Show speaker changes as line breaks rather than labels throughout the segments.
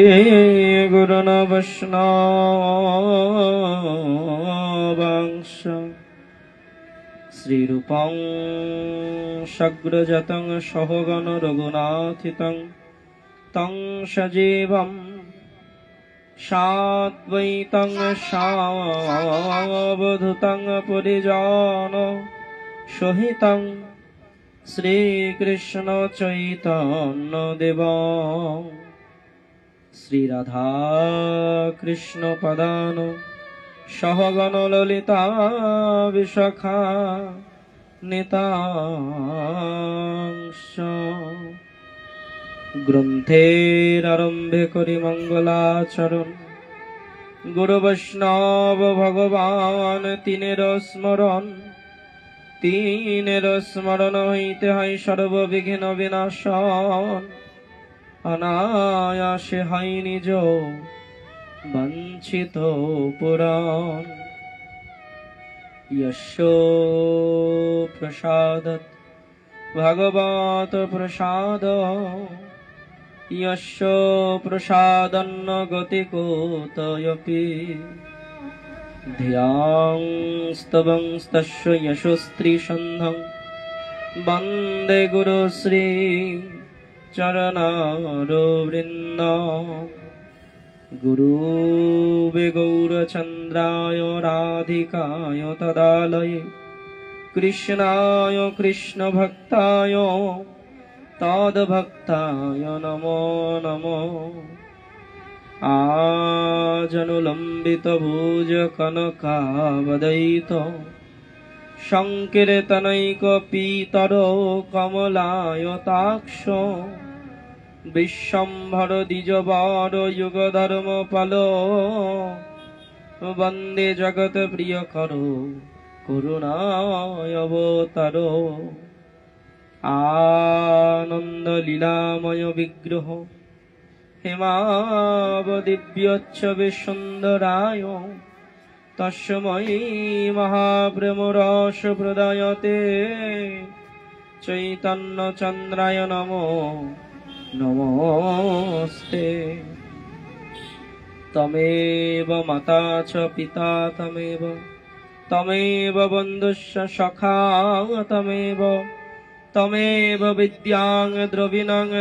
गुरुन वैष्णवांश श्रीरूपं सग्रजतं सहगण रघुनाथितं तं सजीवं साद्वैतं सावधूतं परिजन सहितं श्रीकृष्ण चैतन्य देवं श्री राधा कृष्ण पदान सहगण ललिता विशाखा नितांश ग्रंथेर आरम्भे करि मंगलाचरण गुरु वैष्णव भगवान तीनेर स्मरण हईते हई सर्वविघ्न विनाशन अनायासे हई निज वंचित पुराण यशो प्रसादत भगवत प्रसाद यशो प्रसादन्न गतिकोतयपि धियांस्तवंस्तस्य यशस्त्रीसन्धं वन्दे गुरुश्री चरणारविन्द गुरुवे गौरचन्द्राय राधिकाय तदालये कृष्णाय कृष्णभक्ताय तद्भक्ताय नमो नमो आजनुलम्बित भुज कनकावदयित संकीर्तनैक पीतरो कमलायताक्ष विश्वम्भर द्विजवर युगधर्म पालो वन्दे जगत प्रियकरो करुणावतारो आनंद लीलामय विग्रह हेमावदिव्योत्सवे सुन्दराय तस्मै महाप्रेमरस प्रदायते चैतन्य चन्द्राय नमो नमस्ते तमेव माता च पिता तमेव बन्धुश्च सखा तमेव विद्यां द्रविणं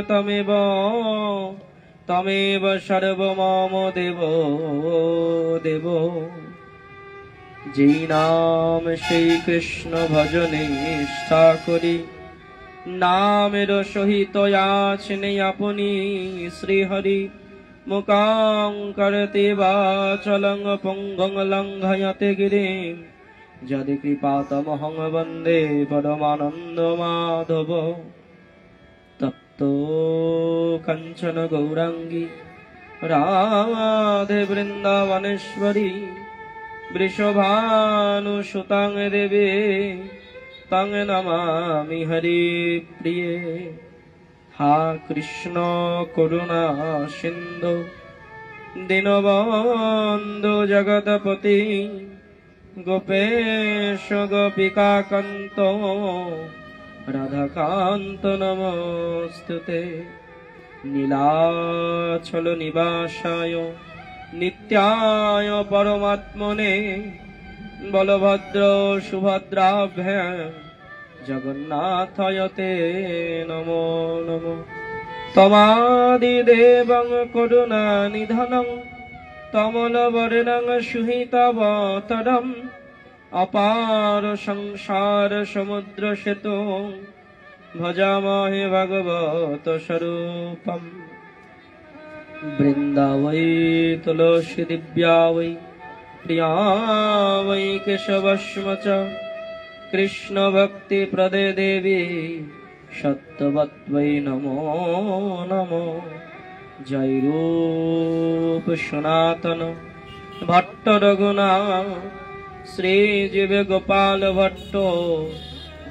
तमेव सर्वमम देवो যেই নাম সেই কৃষ্ণ ভজনে নিষ্ঠা করি নামের সহিত আছেন আপনি শ্রীহরি মুকাং করতে বাচলং পঙ্গং লঙ্ঘয়তে গিরিম যদি কৃপাতমহং বন্দে পরমানন্দ মাধব তপ্ত কাঞ্চন গৌরাঙ্গী রাধে বৃন্দাবনেশ্বরী वृषभानुसुतां देवी तं नमामि हरिप्रिये हा कृष्ण करुणा सिन्धु दीनबन्धु जगत्पति गोपेश गोपिकान्त राधाकान्त नमोस्तुते नीलाचल निवासाय नित्याय परमात्मने बलभद्र सुभद्राभ्यां जगन्नाथायते नमो नमो तमादिदेवं करुणानिधनं तमलवर्णं सुहितवतरम् अपार संसार समुद्र सेतुं भजामहे भगवत स्वरूपम् वृंदावै तुलसी दिव्या वै प्रिया वै केशवस्म च कृष्ण भक्ति प्रदे देवी सत्यवत्वै नमो नमो जय रूप सनातन भट्ट रघुनाथ श्रीजीव गोपाल भट्ट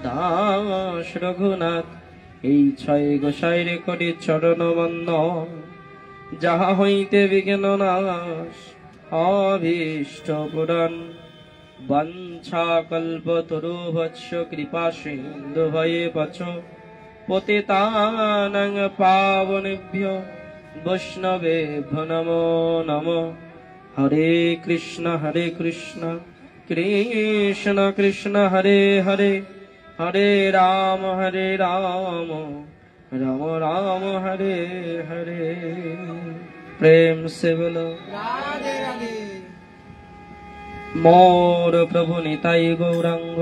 दास रघुनाथ এই ছয় গোসাইরে করি চরণ বন্দন যাহা হইতে বিঘ্ন নাশ अभीष्ट पुराण वंशा कल्पतरुभ्यश्च कृपा सिन्धु भये पच पतितानां पावनेभ्यो বৈষ্ণবেভ্যো নমো নমঃ। হরে কৃষ্ণ কৃষ্ণ কৃষ্ণ হরে হরে, হরে রাম রাম রাম হরে হরে। প্রেম সে বলো
রাধে রাধে।
মোর প্রভু নিতাই গৌরাঙ্গ,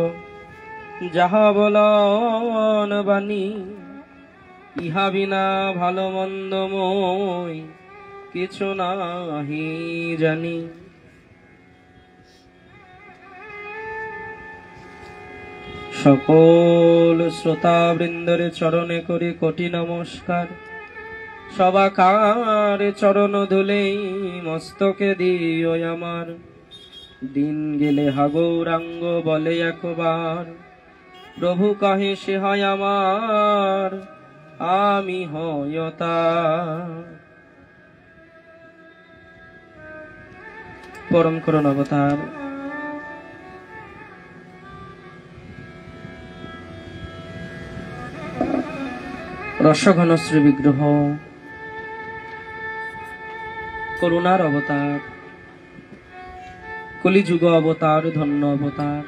যাহা বলন বাণী, ইহা বিনা ভালো মন্দ মই কিছু নাহি জানি। সকল শ্রোতা বৃন্দরে চরণে করি কোটি নমস্কার। সবাকার চরণ ধুলেই মস্তকে দিও আমার। দিন গেলে হা গৌরাঙ্গ বলে একবার, প্রভু কহে সে হয় আমার, আমি হয় তার। পরম করুণ অবতার রসঘন শ্রী বিগ্রহ, করুণার অবতার, কলিযুগ অবতার, ধন্য অবতার,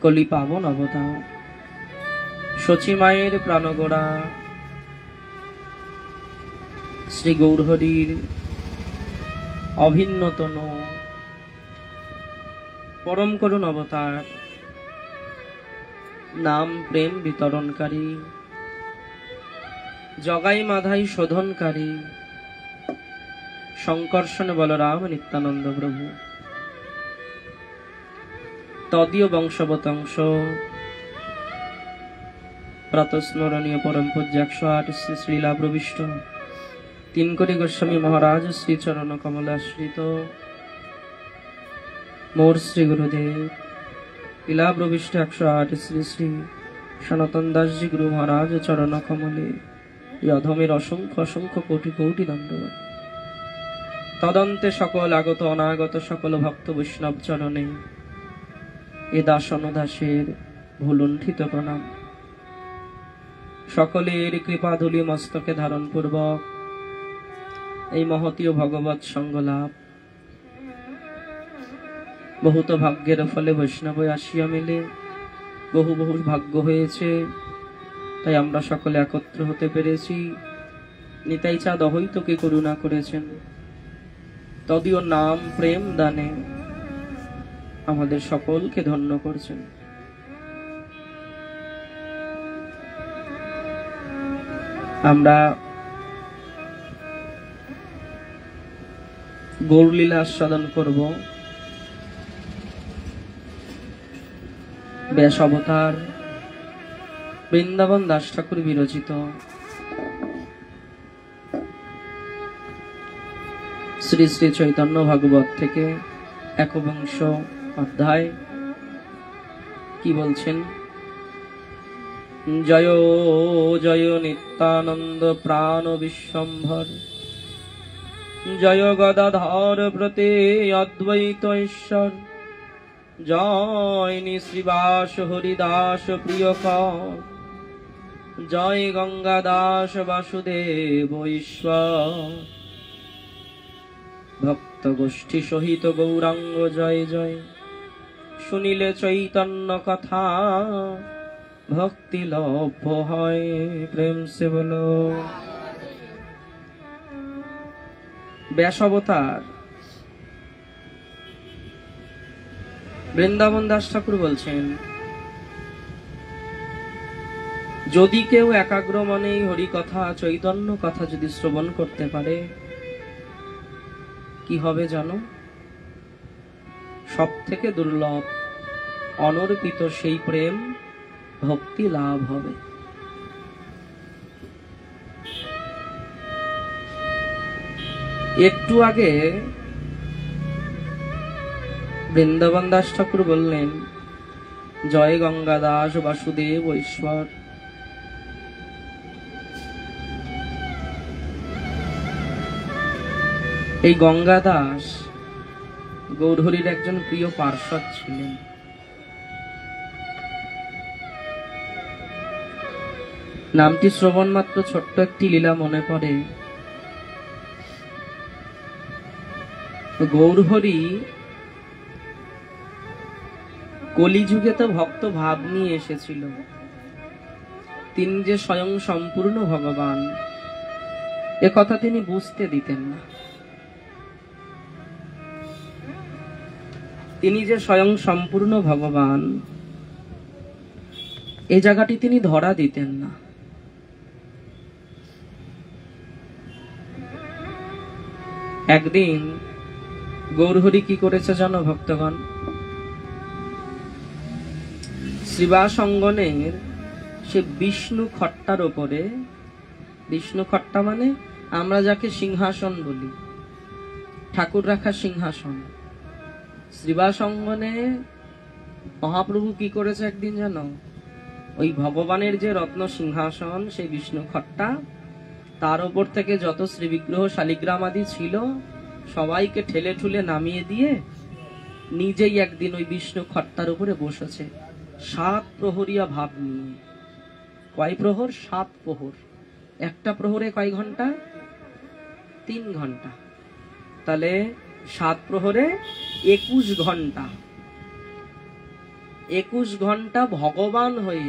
কলি পাবন অবতার, শচী মায়ের প্রাণগোড়া শ্রী গৌরহরির অভিন্নতন পরম করুণ অবতার, নাম প্রেম বিতরণকারী, জগাই মাধাই শোধনকারী, শঙ্কর্ষণ বলরাম নিত্যানন্দ প্রভু, তদীয় বংশবতংশ প্রাতঃস্মরণীয় পরম পূজ্য 108 শ্রী শ্রীলা প্রবিষ্ট 3 কোটি গোস্বামী মহারাজ শ্রী চরণ কমলাশ্রিত মোর শ্রী গুরুদেব লীলা প্রবিষ্ট 108 শ্রী শ্রী সনাতন দাসজি গুরু মহারাজ চরণ কমলে অধমের অসংখ্য অসংখ্য কোটি কোটি দণ্ডবত। তদন্তে সকল আগত অনাগত সকল ভক্ত বৈষ্ণব চরণে এ দাসন দাসের ভুলুণ্ঠিত প্রণাম। সকলের কৃপাধুলি মস্তকে ধারণ পূর্বক এই মহতীয় ভগবৎ সঙ্গ লাভ, বহুত ভাগ্যের ফলে বৈষ্ণব আসিয়া মিলে বহু বহু ভাগ্য হয়েছে, তাই আমরা সকলে একত্র হতে পেরেছি। নিতাই চাঁদ অহৈতকে করুণা করেছেন, তদীয় নাম প্রেম দানে আমাদের সকলকে ধন্য করছেন। আমরা গৌরলীলা আস্বাদন করব। ব্যাস অবতার বৃন্দাবন দাস ঠাকুর বিরচিত শ্রী শ্রী চৈতন্য ভাগবত থেকে 1 অধ্যায়। কি বলছেন? জয় জয় নিত্যানন্দ প্রাণ বিশ্বম্ভর, জয় গদাধর ব্রতে অদ্বৈত ঈশ্বর, জয় শ্রীবাস হরিদাস প্রিয়কর, জয় গঙ্গা দাস বাসুদেব ঈশ্বর, ভক্ত গোষ্ঠী সহিত গৌরাঙ্গ জয় জয়, শুনিলে চৈতন্য কথা ভক্তি লভ্য হয়। প্রেম সে বলো। ব্যাস অবতার বৃন্দাবন দাস ঠাকুর বলছেন, যদি কেউ একাগ্র মনে হরি কথা চৈতন্য কথা যদি শ্রবণ করতে পারে, কি হবে জানো? সব থেকে দুর্লভ অনর্পিত সেই প্রেম ভক্তি লাভ হবে। একটু আগে বৃন্দাবন দাস ঠাকুর বললেন, জয় গঙ্গা দাস বাসুদেব ঈশ্বর। এই গঙ্গা দাস গৌরহরির একজন প্রিয় পার্ষদ ছিলেন। নামটি শ্রবণ মাত্র ছোট্ট একটি লীলা মনে পড়ে। গৌরহরি কলিযুগে তো ভক্ত ভাব নিয়ে এসেছিল, তিনি যে স্বয়ং সম্পূর্ণ ভগবান এ কথা তিনি বুঝতে দিতেন না। তিনি যে স্বয়ং সম্পূর্ণ ভগবান এই জায়গাটি তিনি ধরা দিতেন না। একদিন গৌরহরি কি করেছে জানো ভক্তগণ? শ্রীবাস অঙ্গনের সে বিষ্ণু খট্টার ওপরে, বিষ্ণু খট্টা মানে আমরা যাকে সিংহাসন বলি, ঠাকুর রাখা সিংহাসন, শ্রীবাস অঙ্গনে মহাপ্রভু কি করেছে একদিন জানো? ওই ভগবানের যে রত্ন সিংহাসন সেই বিষ্ণু খট্টা, তার উপর থেকে যত শ্রীবিগ্রহ শালিগ্রাম আদি ছিল সবাইকে ঠেলে ঠুলে নামিয়ে দিয়ে নিজেই একদিন ওই বিষ্ণু খট্টার উপরে বসেছে 7 প্রহরীয়া ভাব নিয়ে। কয় প্রহর? 7 প্রহর। একটা প্রহরে কয় ঘন্টা? 3 ঘন্টা। তাহলে 7 প্রহরে 21 ঘন্টা। 21 ঘন্টা ভগবান হয়ে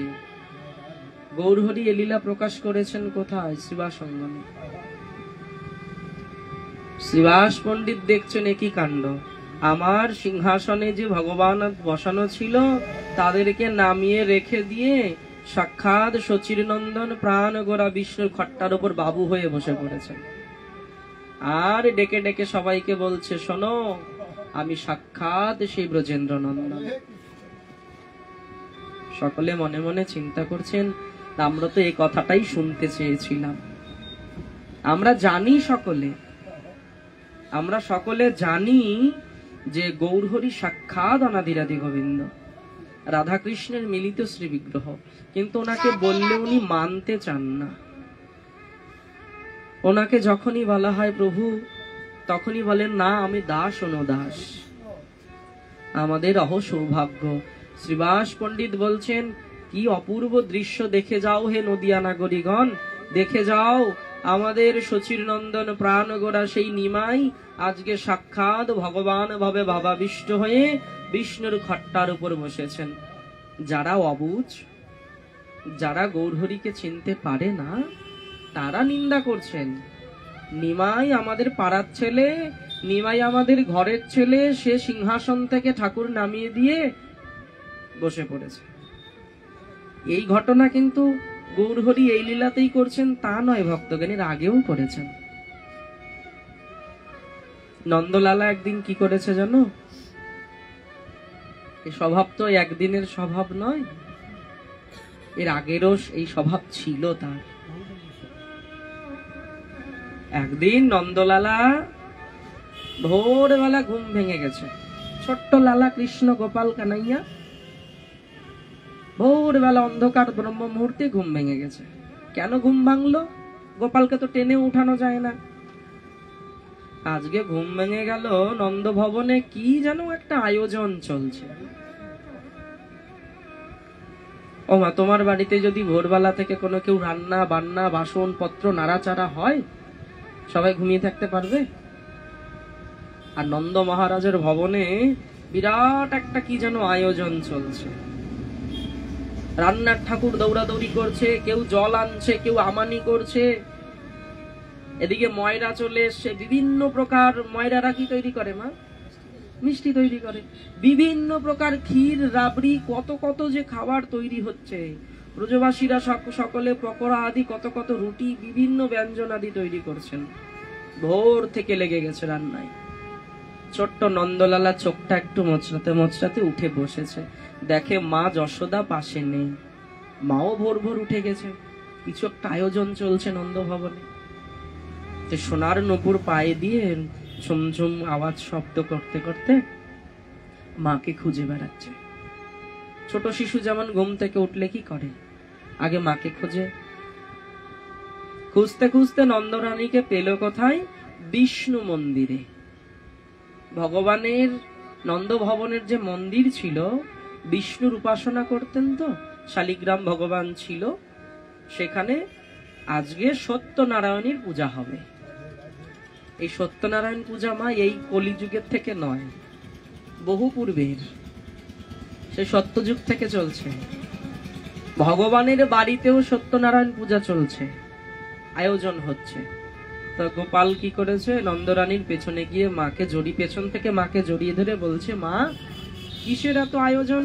গৌরহরি এ লীলা প্রকাশ করেছেন কোথায়? শ্রীবাস অঙ্গনে। শ্রীবাস পণ্ডিত দেখছেন একই কাণ্ড, আমার সিংহাসনে যে ভগবান বসানো ছিল তাদেরকে নামিয়ে রেখে দিয়ে সাক্ষাৎ সচির নন্দন প্রাণ গোরা বিষ্ণুর খট্টার উপর বাবু হয়ে বসে পড়েছেন। আর ডেকে ডেকে সবাইকে বলছে, শোনো আমি সাক্ষাৎ সেই ব্রজেন্দ্র নন্দন। সকলে মনে মনে চিন্তা করছেন, আমরা তো এই কথাটাই শুনতে চেয়েছিলাম। আমরা জানি, আমরা সকলে জানি যে গৌরহরি সাক্ষাৎ অনাদিরাদি গোবিন্দ, রাধাকৃষ্ণের মিলিত শ্রী বিগ্রহ, কিন্তু ওনাকে বললে উনি মানতে চান না। ওনাকে যখনই বলা হয় প্রভু, তখনই বলেন না আমি দাস অনুদাস। আমাদের অহ সৌভাগ্য। শ্রীবাস পণ্ডিত বলছেন, কি অপূর্ব দৃশ্য দেখে যাও হে নদিয়া নাগরিকগণ, দেখে যাও আমাদের সচির নন্দন প্রাণ গোরা সেই নিমাই আজকে সাক্ষাৎ ভগবান ভাবে ভাবাবিষ্ট হয়ে বিষ্ণুর খট্টার উপর বসেছেন। যারা অবুঝ, যারা গৌরহরিকে চিনতে পারে না, তারা নিন্দা করছেন, নিমাই আমাদের পাড়ার ছেলে, নিমাই আমাদের ঘরের ছেলে, সে সিংহাসন থেকে ঠাকুর নামিয়ে দিয়ে বসে পড়েছে। এই ঘটনা কিন্তু গৌরহরি এই লীলাতেই করছেন তা নয়, ভক্তগণের আগেও করেছেন। নন্দলালা একদিন কি করেছে জানো? এই স্বভাব তো একদিনের স্বভাব নয়, এর আগেরও এই স্বভাব ছিল তার। একদিন নন্দলালা ভোরবেলা ঘুম ভেঙে গেছে, ছোট্ট লালা কৃষ্ণ গোপাল কানাইয়া ভোরবেলা অন্ধকার ব্রহ্ম মুহূর্তে ঘুম ভেঙে গেছে। কেন ঘুম ভাঙলো? গোপালকে তো টেনে উঠানো যায় না। আজকে ঘুম ভেঙে গেল, নন্দ ভবনে কি যেন একটা আয়োজন চলছে। ও মা, তোমার বাড়িতে যদি ভোরবেলা থেকে কোনো কেউ রান্না বান্না বাসন পত্র নাড়াচাড়া হয়, সবাই ঘুমিয়ে থাকতে পারবে? আর নন্দ মহারাজের ভবনে বিরাট একটা কি যেন আয়োজন চলছে। রান্নার ঠাকুর দৌড়াদৌড়ি করছে, কেউ জল আনছে, কেউ আমানি করছে। এদিকে ময়রা চলে এসছে, বিভিন্ন প্রকার ময়রারা কি তৈরি করে মা? মিষ্টি তৈরি করে, বিভিন্ন প্রকার ক্ষীর রাবড়ি, কত কত যে খাবার তৈরি হচ্ছে। ব্রজবাসীরা সকলে পকোড়া আদি কত কত রুটি, বিভিন্ন ব্যঞ্জন আদি তৈরি করছেন। ভোর থেকে লেগে গেছে রান্নায়। ছোট্ট নন্দলালা চোখটা একটু মোচড়াতে মোচড়াতে উঠে বসেছে, দেখে মা যশোদা পাশে নেই। মাও ভোর ভোর উঠে গেছে, কিছু একটা আয়োজন চলছে নন্দ ভবনে। সোনার নূপুর পায়ে দিয়ে ঝুমঝুম আওয়াজ শব্দ করতে করতে মাকে খুঁজে বেড়াচ্ছে। ছোট শিশু যেমন ঘুম থেকে উঠলে কি করে, আগে মাকে খোঁজে। খুঁজতে খুঁজতে নন্দরানীকে পেল কোথায়? বিষ্ণু মন্দিরে। ভগবানের নন্দ ভবনের যে মন্দির ছিল, বিষ্ণুর উপাসনা করতেন তো, শালিগ্রাম ভগবান ছিল। সেখানে আজকে সত্যনারায়ণের পূজা হবে। এই সত্যনারায়ণ পূজা মা এই কলিযুগের থেকে নয়, বহু পূর্বের, সে সত্যযুগ থেকে চলছে। ভগবানের বাড়িতেও সত্যনারায়ণ পূজা চলছে, আয়োজন হচ্ছে। তো গোপাল কি করেছে, নন্দরানীর পেছনে গিয়ে মাকে পেছন থেকে মাকে জড়িয়ে ধরে বলছে, মা কিসের এত আয়োজন?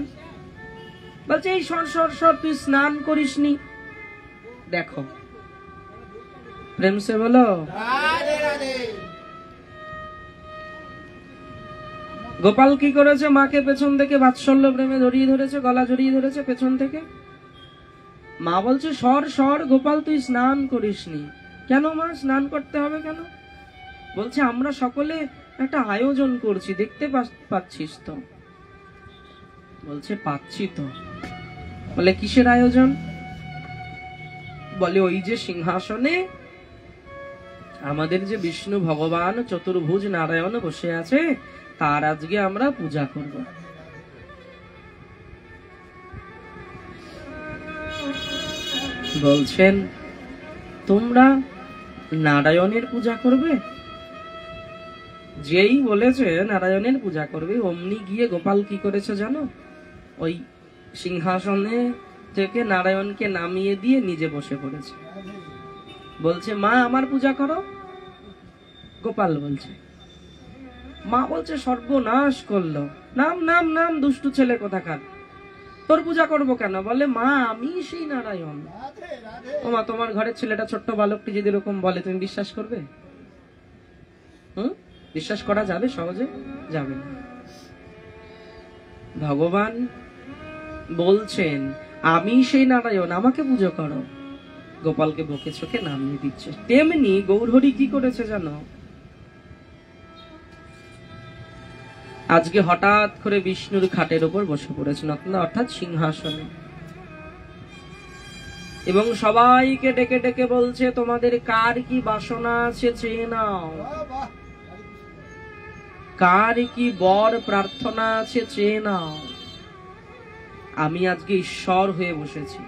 বলছে, এই সর সর সর, তুই স্নান করিসনি। দেখো, প্রেম সে বলো। গোপাল কি করেছে, মাকে পেছন থেকে বাৎসল্য প্রেমে জড়িয়ে ধরেছে, গলা জড়িয়ে ধরেছে পেছন থেকে। মা বলছে, সর সর গোপাল, তুই স্নান করিসনি। কেন মা, স্নান করতে হবে কেন? বলছে, আমরা সকলে একটা আয়োজন করছি, দেখতে পাচ্ছিস তো? বলছে, পাচ্ছি তো। বলে, কিসের আয়োজন? বলে, ওই যে সিংহাসনে আমাদের যে বিষ্ণু ভগবান চতুর্ভুজ নারায়ণ বসে আছে, তার আজকে আমরা পূজা করব। বলছেন, তোমরা নারায়ণের পূজা করবে? যেই বলেছে নারায়ণের পূজা করবে, অমনি গিয়ে গোপাল কি করেছে জানো? ওই সিংহাসনে থেকে নারায়ণকে নামিয়ে দিয়ে নিজে বসে পড়েছে। বলছে, মা আমার পূজা করো। গোপাল বলছে, মা বলছে, সর্বনাশ করলো, নাম নাম নাম, দুষ্টু ছেলে কোথাকার, তোর পূজা করবো কেন? বলে, মা আমি সেই নারায়ণ। ও মা, তোমার ঘরের ছেলেটা ছোট্ট বালকটি যদি এরকম বলে, তুমি বিশ্বাস করবে? বিশ্বাস করা যাবে? সহজে যাবে না। ভগবান বলছেন, আমি সেই নারায়ণ, আমাকে পুজো করো। গোপালকে বকে চোখে নামিয়ে দিচ্ছে। তেমনি গৌরহরি কি করেছে জানো? আজকে হঠাৎ করে বিষ্ণুর খাটের উপর বসে পড়েছেন, অর্থাৎ সিংহাসনে, এবং সবাইকে ডেকে ডেকে বলছে, তোমাদের কার কি বাসনা আছে চেয়ে নাও, কার কি বর প্রার্থনা আছে চেয়ে নাও, আমি আজকে ঈশ্বর হয়ে বসেছি।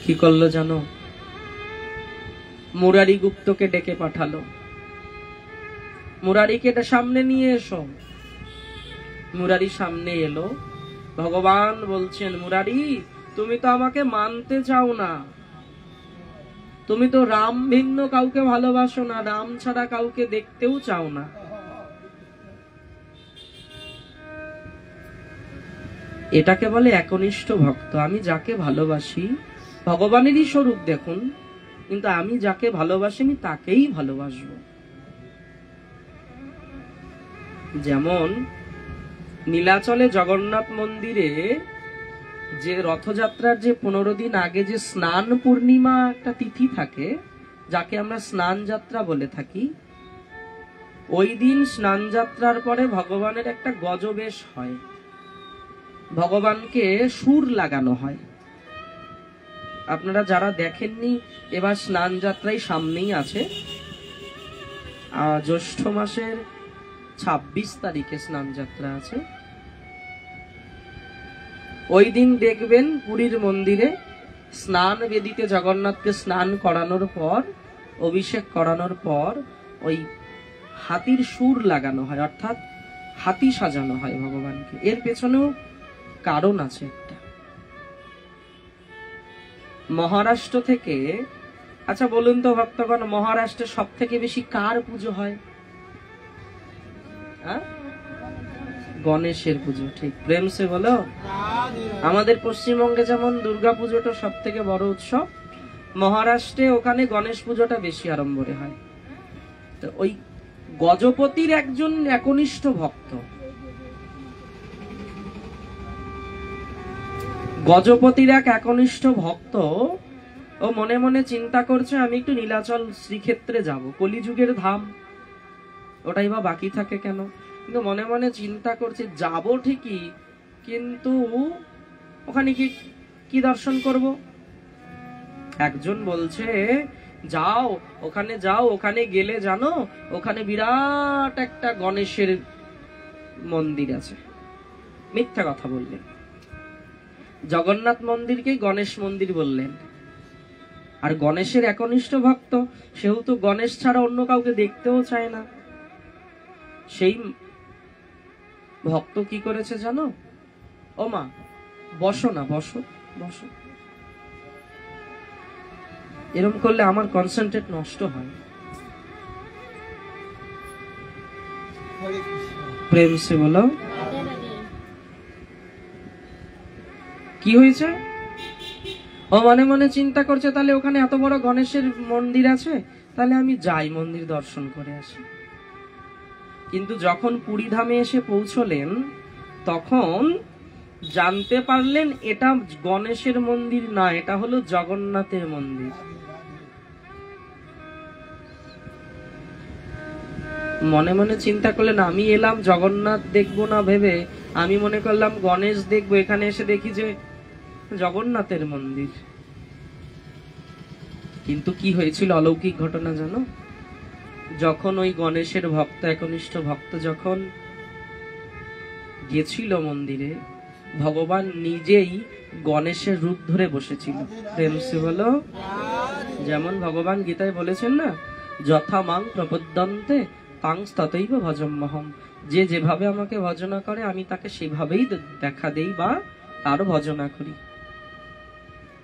কি করলো জানো? মুরারি গুপ্তকে ডেকে পাঠালো, মুরারিকে সামনে নিয়ে এসো। মুরারি সামনে এলো। ভগবান বলছেন, মুরারি তুমি তো আমাকে মানতে চাও না, তুমি তো রাম ভিন্ন কাউকে ভালোবাসো না, রাম ছাড়া কাউকে দেখতেও চাও না। এটাকে বলে একনিষ্ঠ ভক্ত। আমি যাকে ভালোবাসি, ভগবানেরই স্বরূপ দেখুন, কিন্তু আমি যাকে ভালোবাসিনি তাকেই ভালোবাসবো। যেমন নীলাচলে জগন্নাথ মন্দিরে যে রথযাত্রার যে 15 দিন আগে যে স্নান পূর্ণিমা একটা তিথি থাকে, যাকে আমরা স্নান যাত্রা বলে থাকি, ওই দিন স্নান যাত্রার পরে ভগবানের একটা গজবেশ হয়, ভগবানকে সুর লাগানো হয়। আপনারা যারা দেখেননি, এবার স্নান যাত্রাই সামনেই আছে, জ্যৈষ্ঠ মাসের 26 তারিখে স্নান যাত্রা আছে। ওই দিন দেখবেন পুরীর মন্দিরে স্নান বেদিতে জগন্নাথকে স্নান করানোর পর, অভিষেক করানোর পর ওই হাতির সুর লাগানো হয়, অর্থাৎ হাতি সাজানো হয় ভগবানকে। এর পেছনেও কারণ আছে একটা। মহারাষ্ট্র থেকে, আচ্ছা বলুন তো ভক্তগণ, মহারাষ্ট্রে সব থেকে বেশি কার পুজো হয়? গণেশের পুজো। ঠিক, প্রেম সে বলো। আমাদের পশ্চিমবঙ্গে যেমন দুর্গা পুজোটা সব থেকে বড় উৎসব, মহারাষ্ট্রে ওখানে গণেশ পুজোটা বেশি আড়ম্বরে হয়। তো ওই গজপতির একজন একনিষ্ঠ ভক্ত, গজপতির এক একনিষ্ঠ ভক্ত, ও মনে মনে চিন্তা করছে, আমি একটু নীলাচল শ্রীক্ষেত্রে যাব, কলিযুগের ধাম, ওটাই বা বাকি থাকে কেন? কিন্তু মনে মনে চিন্তা করছে, যাব ঠিকই, কিন্তু ওখানে কি দর্শন করব? একজন বলছে, যাও ওখানে, যাও ওখানে গেলে জানো, ওখানে বিরাট একটা গণেশের মন্দির আছে। মিথ্যা কথা বললেন। জগন্নাথ মন্দিরকে গণেশ মন্দির বললেন। আর গণেশের একনিষ্ঠ ভক্ত, সেও তো গণেশ ছাড়া অন্য কাউকে দেখতেও চায় না। সেই ভক্ত কি করেছে জানো? ও মা, বসো না, বসো বসো। এরকম করলে আমার কনসেন্ট্রেট নষ্ট হয়। প্রেম সে বলো, কি হয়েছে? ও মনে মনে চিন্তা করছে, তাহলে ওখানে এত বড় গণেশের মন্দির আছে, তাহলে আমি যাই মন্দির দর্শন করে আসি। কিন্তু যখন পুরী ধামে এসে পৌঁছলেন, তখন জানতে পারলেন এটা গণেশের মন্দির না, এটা হলো জগন্নাথের মন্দির। মনে মনে চিন্তা করলেন, আমি এলাম জগন্নাথ দেখবো না ভেবে, আমি মনে করলাম গণেশ দেখবো, এখানে এসে দেখি যে জগন্নাথের মন্দির। কিন্তু কি হয়েছিল অলৌকিক ঘটনা জানো? যখন ওই গণেশের ভক্ত, একনিষ্ঠ ভক্ত যখন গেছিল মন্দিরে, ভগবান নিজেই গণেশের রূপ ধরে বসেছিল। প্রেম সে বলো। যেমন ভগবান গীতায় বলেছেন না, যথা মাং প্রপদ্যন্তে তাং ততৈব ভজম্যহম, যে যেভাবে আমাকে ভজনা করে আমি তাকে সেভাবেই দেখা দেই বা তার ভজনা করি।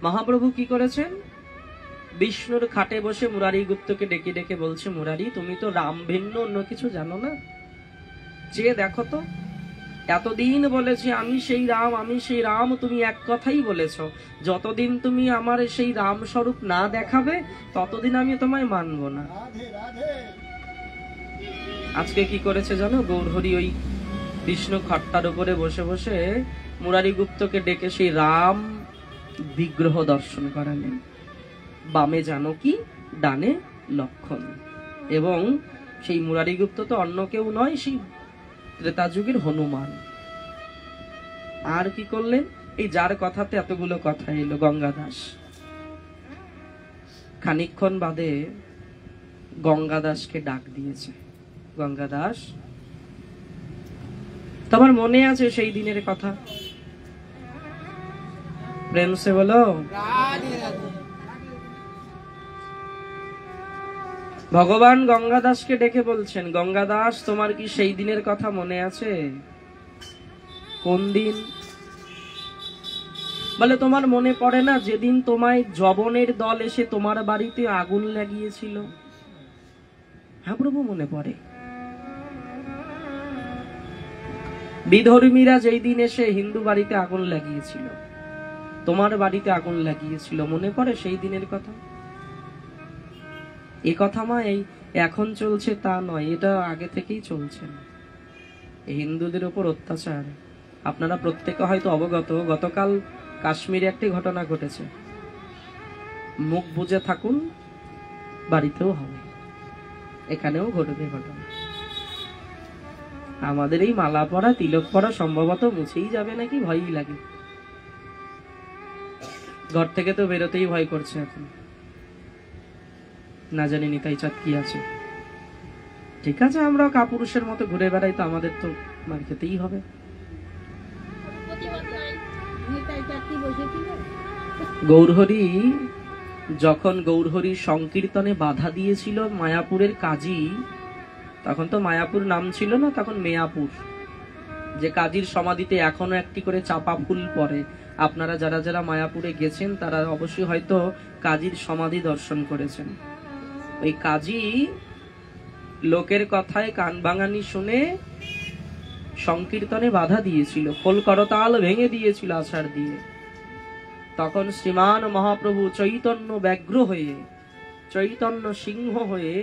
মহাপ্রভু কি করেছেন? বিষ্ণুর খাটে বসে মুরারি গুপ্তকে ডেকে ডেকে বলছে, মুরারি তুমি তো রাম ভিন্ন অন্য কিছু জানো না, যে দেখো তো এতদিন বলেছি আমি সেই রাম, আমি সেই রাম, তুমি এক কথাই বলেছ, যতদিন তুমি আমার সেই রাম স্বরূপ না দেখাবে ততদিন আমি তোমায় মানব না। আজকে কি করেছে জানো? গৌরহরি ওই বিষ্ণু খট্টার উপরে বসে বসে মুরারি গুপ্তকে ডেকে সেই রাম বিগ্রহ দর্শন করালেন। বামে জানকী, ডানে লক্ষণ। এবং সেই মুরারি গুপ্ত তো অন্য কেউ নয়, সেই ত্রেতা যুগের হনুমান। আর কি করলেন? এই যার কথাতে এতগুলো কথা এলো, গঙ্গাদাস। খানিকক্ষণ বাদে গঙ্গাদাসকে ডাক দিয়েছে। গঙ্গাদাস, তোমার মনে আছে সেই দিনের কথা? প্রেম সে বলো। ভগবান গঙ্গাদাসকে ডেকে বলছেন, গঙ্গাদাস তোমার কি সেই দিনের কথা মনে আছে? কোন দিন? বলে তোমার মনে পড়ে না যেদিন তোমায় যবনের দল এসে তোমার বাড়িতে আগুন লাগিয়েছিল? হ্যাঁ প্রভু, মনে পড়ে। বিধর্মীরা যেই দিন এসে হিন্দু বাড়িতে আগুন লাগিয়েছিল, তোমার বাড়িতে আগুন লাগিয়েছিল, মনে পড়ে সেই দিনের কথা? এ কথা মা এই এখন চলছে তা নয়, এটা আগে থেকেই চলছে। হিন্দুদের উপর অত্যাচার আপনারা প্রত্যেকে হয়তো অবগত। গতকাল কাশ্মীরে একটি ঘটনা ঘটেছে, মুখ বুজে থাকুন, বাড়িতেও হবে, এখানেও ঘটবে ঘটনা। আমাদের এই মালা পরা, তিলক পরা সম্ভবত মুছেই যাবে নাকি ভয়ই লাগে। ঘর থেকে তো বেরোতেই ভয় করছে এখন, না জানি নিতাই চাঁদ কি আছে। ঠিক আছে, আমরা কাপুরুষের মতো ঘুরে বেড়াই, তো আমাদের তো মার খেতেই হবে। গৌরহরি যখন গৌরহরি সংকীর্তনে বাধা দিয়েছিল মায়াপুরের কাজী, তখন তো মায়াপুর নাম ছিল না, তখন মেয়াপুর, যে কাজীর সমাধিতে এখনো একটি করে চাপা ফুল পড়ে। আপনারা যারা যারা মায়াপুরে গেছেন তারা অবশ্যই হয়তো কাজীর সমাধি দর্শন করেছেন। ওই কাজী লোকের কথায় কান ভাঙানি শুনে সংকীর্তনে বাধা দিয়েছিল, খোল করতাল ভেঙে দিয়েছিল আছাড় দিয়ে। তখন শ্রীমান মহাপ্রভু চৈতন্য ব্যগ্র হয়ে, চৈতন্য সিংহ হয়ে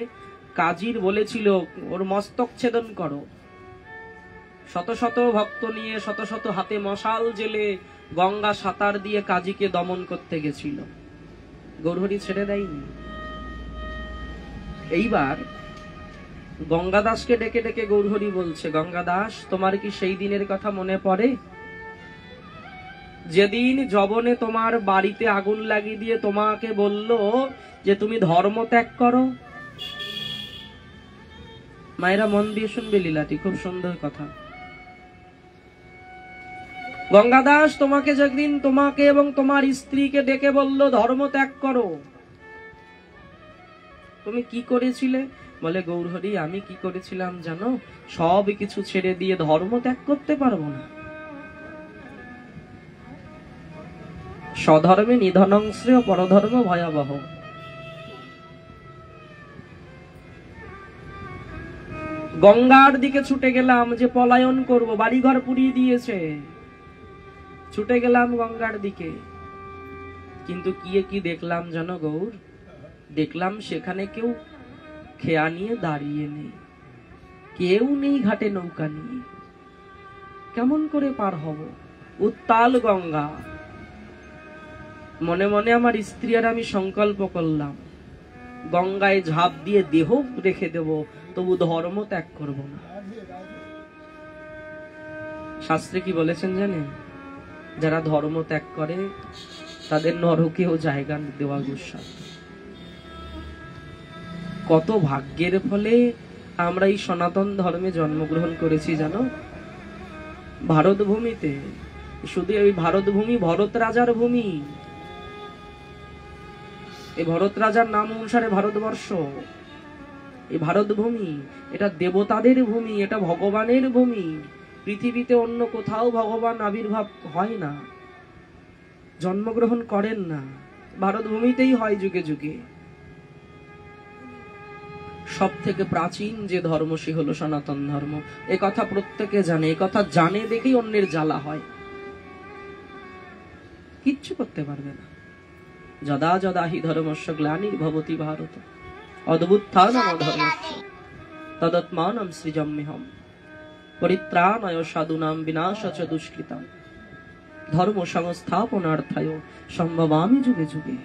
কাজীর বলেছিল, ওর মস্তক ছেদন করো। শত শত ভক্ত নিয়ে, শত শত হাতে মশাল জেলে গঙ্গা সাঁতার দিয়ে কাজীকে দমন করতে গেছিল। গৌরহরি ছেড়ে দেয়নি। এইবার গঙ্গাদাসকে ডেকে ডেকে গৌরহরি বলছে, গঙ্গাদাস তোমার কি সেই দিনের কথা মনে পড়ে যেদিন যবনে তোমার বাড়িতে আগুন লাগিয়ে দিয়ে তোমাকে বলল যে তুমি ধর্ম ত্যাগ করো? মায়েরা মন দিয়ে শুনবে লীলাটি, খুব সুন্দর কথা। গঙ্গাদাস তোমাকে যেদিন তোমাকে এবং তোমার স্ত্রীকে ডেকে বলল ধর্ম ত্যাগ করো, তুমি কি করেছিলে? বলে গৌরহরি আমি কি করেছিলাম জানো? সব কিছু ছেড়ে দিয়ে ধর্ম ত্যাগ করতে পারবো না। স্বধর্মে নিধনং শ্রেয় পরধর্ম ভয়াবহ। গঙ্গার দিকে ছুটে গেলাম যে পলায়ন করব, বাড়িঘর পুড়িয়ে দিয়েছে, ছুটে গেলাম গঙ্গার দিকে। কিন্তু কি দেখলাম জানো গৌর? দেখলাম সেখানে কেউ খেয়া নিয়ে দাঁড়িয়ে নেই, কেউ নেই ঘাটে নৌকা নিয়ে। কেমন করে পার হব? উত্তাল গঙ্গা। মনে মনে আমার স্ত্রী আর আমি সংকল্প করলাম গঙ্গায় ঝাঁপ দিয়ে দেহ রেখে দেব, তবু ধর্ম ত্যাগ করব না। শাস্ত্রে কি বলেছেন জানেন? যারা ধর্ম ত্যাগ করে তাদের নরকেও জায়গা দেওয়া গোস্বামী। কত ভাগ্যের ফলে আমরা এই সনাতন ধর্মে জন্মগ্রহণ করেছি জানো? ভারত ভূমিতে, শুধু এই ভারত ভূমি ভরত রাজার ভূমি। এই ভরত রাজার নাম অনুসারে ভারতবর্ষ, এই ভারত ভূমি, এটা দেবতাদের ভূমি, এটা ভগবানের ভূমি। পৃথিবীতে অন্য কোথাও ভগবান আবির্ভাব হয় না, জন্মগ্রহণ করেন না, ভারত ভূমিতেই হয় যুগে যুগে। সব থেকে প্রাচীন যে ধর্ম সে হলো সনাতন ধর্ম। এ কথা প্রত্যেকে জানে, এ কথা জানে দেখেই অন্যের জ্বালা হয়, কিচ্ছু করতে পারবে না। যদা যদা হি ধর্মস্য গ্লানির্ভবতি ভারত অদ্ভুত্থানম অধর্মস্য তদাত্মানম সৃজম্যহম পরিত্রাণায় সাধুনাম বিনাশাচ দুষ্কৃতাম ধর্ম সংস্থাপনার্থায় সম্ভবামি যুগে যুগে।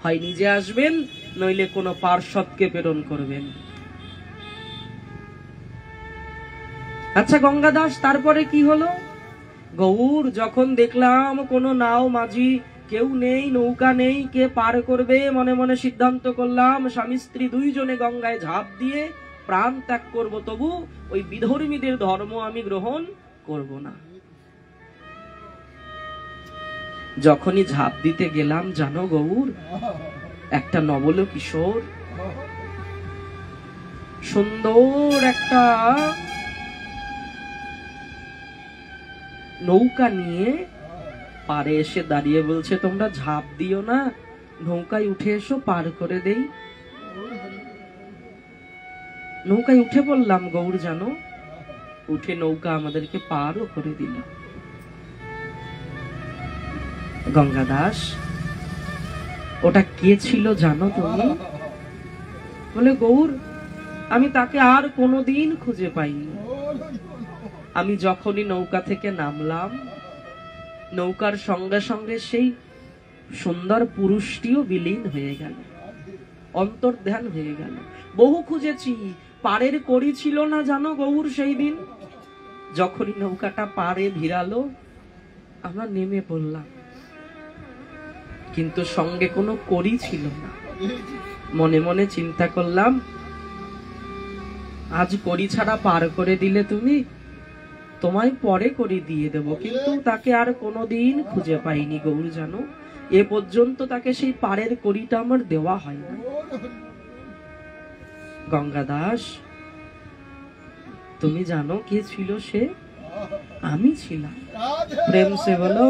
হয় নিজে আসবেন, নইলে কোনো পার্শ্বদকে প্রেরণ করবেন। আচ্ছা গঙ্গাদাস, তারপরে কি হলো? গৌর যখন দেখলাম কোনো নাও মাঝি কেউ নেই, নৌকা নেই, কে পার করবে, মনে মনে সিদ্ধান্ত করলাম স্বামী স্ত্রী দুইজনে গঙ্গায় ঝাঁপ দিয়ে প্রাণ ত্যাগ করব, তবু ওই বিধর্মীদের ধর্ম আমি গ্রহণ করব না। যখনই ঝাঁপ দিতে গেলাম জানো গৌর, একটা নবল কিশোর সুন্দর একটা নৌকা নিয়ে পারে এসে দাঁড়িয়ে বলছে তোমরা ঝাঁপ দিও না, নৌকায় উঠে এসো, পার করে দেই। নৌকায় উঠে পড়লাম গৌর জানো, উঠে নৌকা আমাদেরকে পারও করে দিল। গঙ্গাদাস, ওটা কে ছিল জানো তুমি? বলে গৌর আমি তাকে আর কোনোদিন খুঁজে পাইনি। আমি যখনই নৌকা থেকে নামলাম, নৌকার সঙ্গে সঙ্গে সেই সুন্দর পুরুষটিও বিলীন হয়ে গেল, অন্তর্ধান হয়ে গেল। বহু খুঁজেছি, পাড়ের কড়ি ছিল না জানো গৌর সেই দিন। যখনই নৌকাটা পাড়ে ভিড়ালো আমরা নেমে পড়লাম, কিন্তু সঙ্গে কোনো কড়ি ছিল না। মনে মনে চিন্তা করলাম আজ কড়ি ছাড়া পার করে দিলে তুমি, তোমায় পরে কড়ি দিয়ে দেব, কিন্তু তাকে আর কোনোদিন খুঁজে পাইনি গৌর জানো। এ পর্যন্ত তাকে সেই পাড়ের কড়িটা আমার দেওয়া হয় না। গঙ্গাদাস, তুমি জানো কে ছিল সে? আমি ছিলাম। প্রেম সে বলো।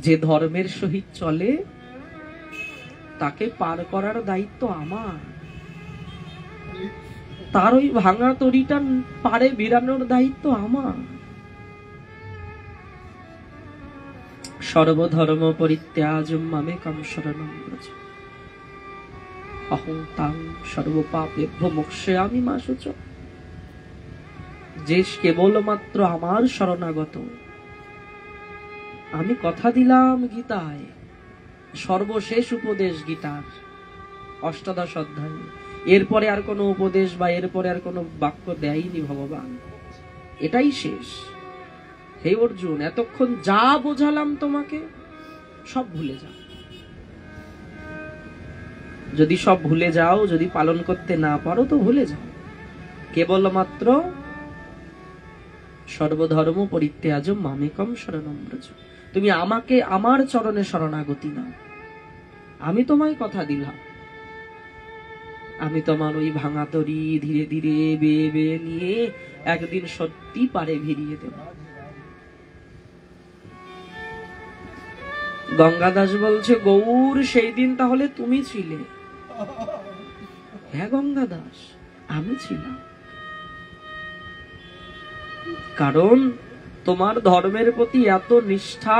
যে ধর্মের সহিত চলে তাকে পার করার দায়িত্ব আমার, তার ওই ভাঙা তরিটা পারে ভিড়ানোর দায়িত্ব আমার। সর্বধর্ম পরিত্যাজ্যম মামেকং শরণং ব্রজ অহং তাং সর্বপাপেভ্যো মোক্ষয়ামি মা শুচঃ। যে কেবলমাত্র আমার শরণাগত, আমি কথা দিলাম গীতায়, সর্বশেষ উপদেশ গীতার ৮ অধ্যায়, এরপরে আর কোনো উপদেশ বা এরপরে আর কোনো বাক্য দেয়নি ভগবান, এটাই শেষ। হে অর্জুন, এতক্ষণ যা বোঝালাম তোমাকে সব ভুলে যাও। যদি সব ভুলে যাও, যদি পালন করতে না পারো তো ভুলে যাও। কেবলমাত্র সর্বধর্ম পরিত্যাজ মামেকম শরণম ব্রজ। তুমি আমাকে আমার চরণে শরণাগতি নাও। আমি তোমায় কথা দিলাম, আমি তোমার ওই ভাঙা তরি ধীরে ধীরে বেয়ে বেয়ে নিয়ে একদিন সত্যি পারে ভিড়িয়ে দেব। গঙ্গাদাস বলছে, গৌর সেই দিন তাহলে তুমি ছিলে? হ্যাঁ গঙ্গাদাস, আমি ছিলাম। কারণ তোমার ধর্মের প্রতি এত নিষ্ঠা,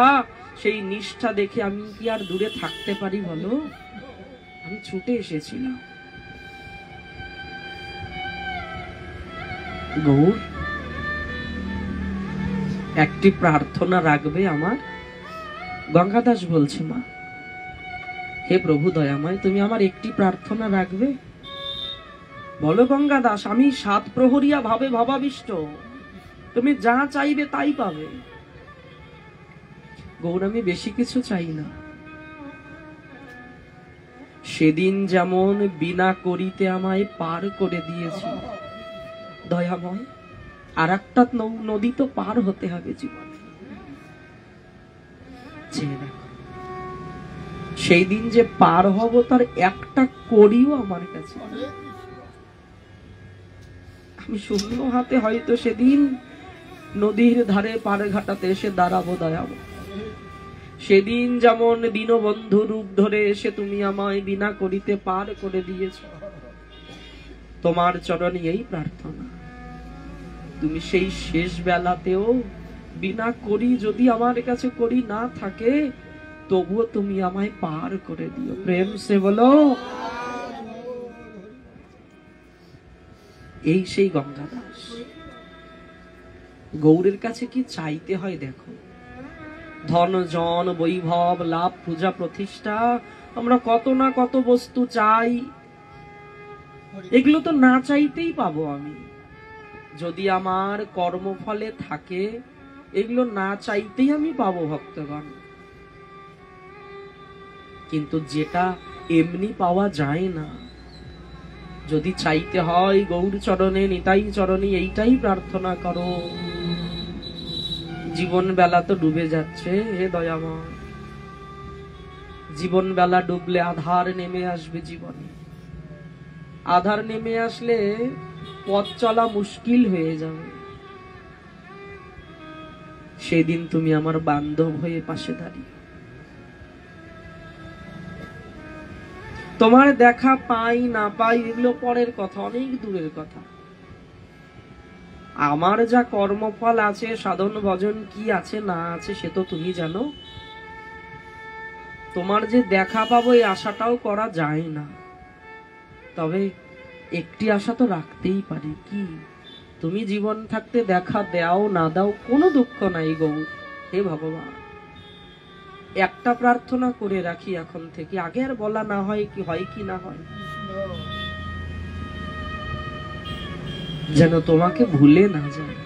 সেই নিষ্ঠা দেখে আমি কি আর দূরে থাকতে পারি বলো? আমি ছুটে এসেছিলাম। গৌর, একটি প্রার্থনা রাখবে আমার? গঙ্গাদাস বলছে, মা, হে প্রভু দয়াময়, তুমি আমার একটি প্রার্থনা রাখবে? বলো গঙ্গাদাস, আমি 7 প্রহরিয়া ভাবে ভাবাবিষ্ট, তুমি যা চাইবে তাই পাবে। গৌর, আমি বেশি কিছু চাই না। সেদিন যেমন বিনা করিতে আমায় পার করে দিয়েছি, দয়াময় আর একটা নদী তো পার হতে হবে জীবনে। সেই দিন যে পার হব তার একটা করিও আমার কাছে। আমি শূন্য হাতে হয়তো সেদিন নদীর ধারে পার ঘাটাতে এসে দাঁড়াবো দয়াবো। সেদিন যেমন দীনবন্ধু রূপ ধরে এসে তুমি আমায় বিনা করিতে পার করে দিয়েছ, তোমার চরণে এই প্রার্থনা, তুমি সেই শেষ বেলাতেও বিনা করি যদি আমার কাছে করি না থাকে, তবুও তুমি আমায় পার করে দিও। প্রেম সে বলো। এই সেই গঙ্গাদাস। গৌরের কাছে কি চাইতে হয় দেখো, ধন জন বৈভব লাভ পূজা প্রতিষ্ঠা, আমরা কত না কত বস্তু চাই, এগুলো তো না চাইতেই পাবো আমি। যদি আমার কর্মফলে থাকে, এগুলো না চাইতেই আমি পাবো ভক্তগণ। কিন্তু যেটা এমনি পাওয়া যায় না, যদি চাইতে হয় গৌর চরণে নিতাই চরণে এইটাই প্রার্থনা করো। জীবন বেলা তো ডুবে যাচ্ছে, হে দয়াময়, জীবন বেলা ডুবলে আধার নেমে আসবে জীবনে। আধার নেমে আসলে পথ চলা মুশকিল হয়ে যাবে। সেদিন তুমি আমার বান্ধব হয়ে পাশে দাঁড়িয়ে, তোমার দেখা পাই না পাই এগুলো পরের কথা, অনেক দূরের কথা। আমার যা কর্মফল আছে, সাধন ভজন কি আছে না আছে, সে তো তুমি জানো। তোমার যে দেখা পাবো এই আশাটাও করা যায় না, তবে একটি আশা তো রাখতেই পারি, কি তুমি জীবন থাকতে দেখা দাও না দাও কোনো দুঃখ নাই গৌর। হে ভগবান, একটা প্রার্থনা করে রাখি এখন থেকে, আগে আর বলা না হয় কি হয় কি না হয়, যেন তোমাকে ভুলে না যায়।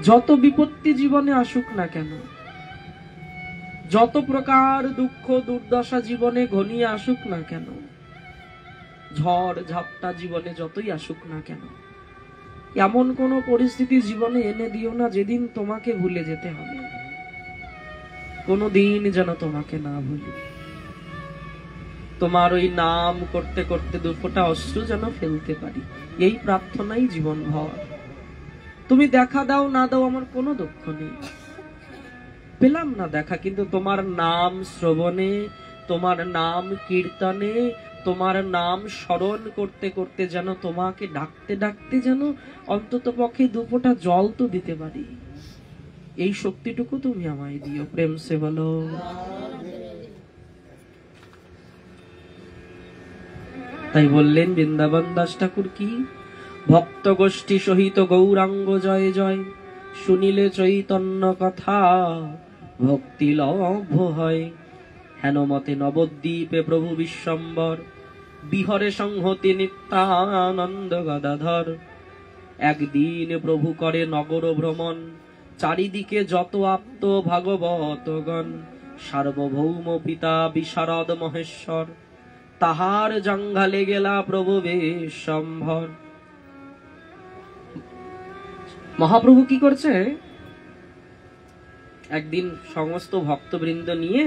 যত বিপত্তি জীবনে আসুক না কেন, যত প্রকার দুঃখ দুর্দশা জীবনে ঘনিয়ে আসুক না কেন, ঝড় ঝাপটা জীবনে যতই আসুক না কেন, এমন কোন পরিস্থিতি জীবনে এনে দিও না যেদিন তোমাকে ভুলে যেতে হবে। কোনদিন যেন তোমাকে না ভুলি। তোমার ওই নাম করতে করতে 2 ফোঁটা অশ্রু যেন ফেলতে পারি, এই প্রার্থনাই জীবন ভর। তুমি দেখা দাও না দাও আমার কোনো দুঃখ নেই, পেলাম না দেখা, কিন্তু তোমার নাম শ্রবণে, তোমার নাম কীর্তনে, তোমার নাম স্মরণ করতে করতে যেন তোমাকে ডাকতে ডাকতে যেন অন্তত পক্ষে 2 ফোঁটা জল তো দিতে পারি, এই শক্তিটুকু তুমি আমায় দিও। প্রেম সে বলো। তাই বললেন বৃন্দাবন দাস ঠাকুর কি, ভক্ত গোষ্ঠী সহিত গৌরাঙ্গ জয় জয়, শুনিলে চৈতন্য কথা ভক্তি লভ্য হয়। হেনমতে নবদ্বীপে প্রভু বিশ্বম্বর, বিহরে সংহতি নিত্যানন্দ গদাধর। একদিন প্রভু করে নগর ভ্রমণ, চারিদিকে যত আপ্ত ভাগবতগণ। সার্বভৌম পিতা বিশারদ মহেশ্বর, তাহার জঙ্ঘালে গেলা প্রভু বিশ্বম্ভর। মহাপ্রভু কি করছে, একদিন সমস্ত ভক্তবৃন্দ নিয়ে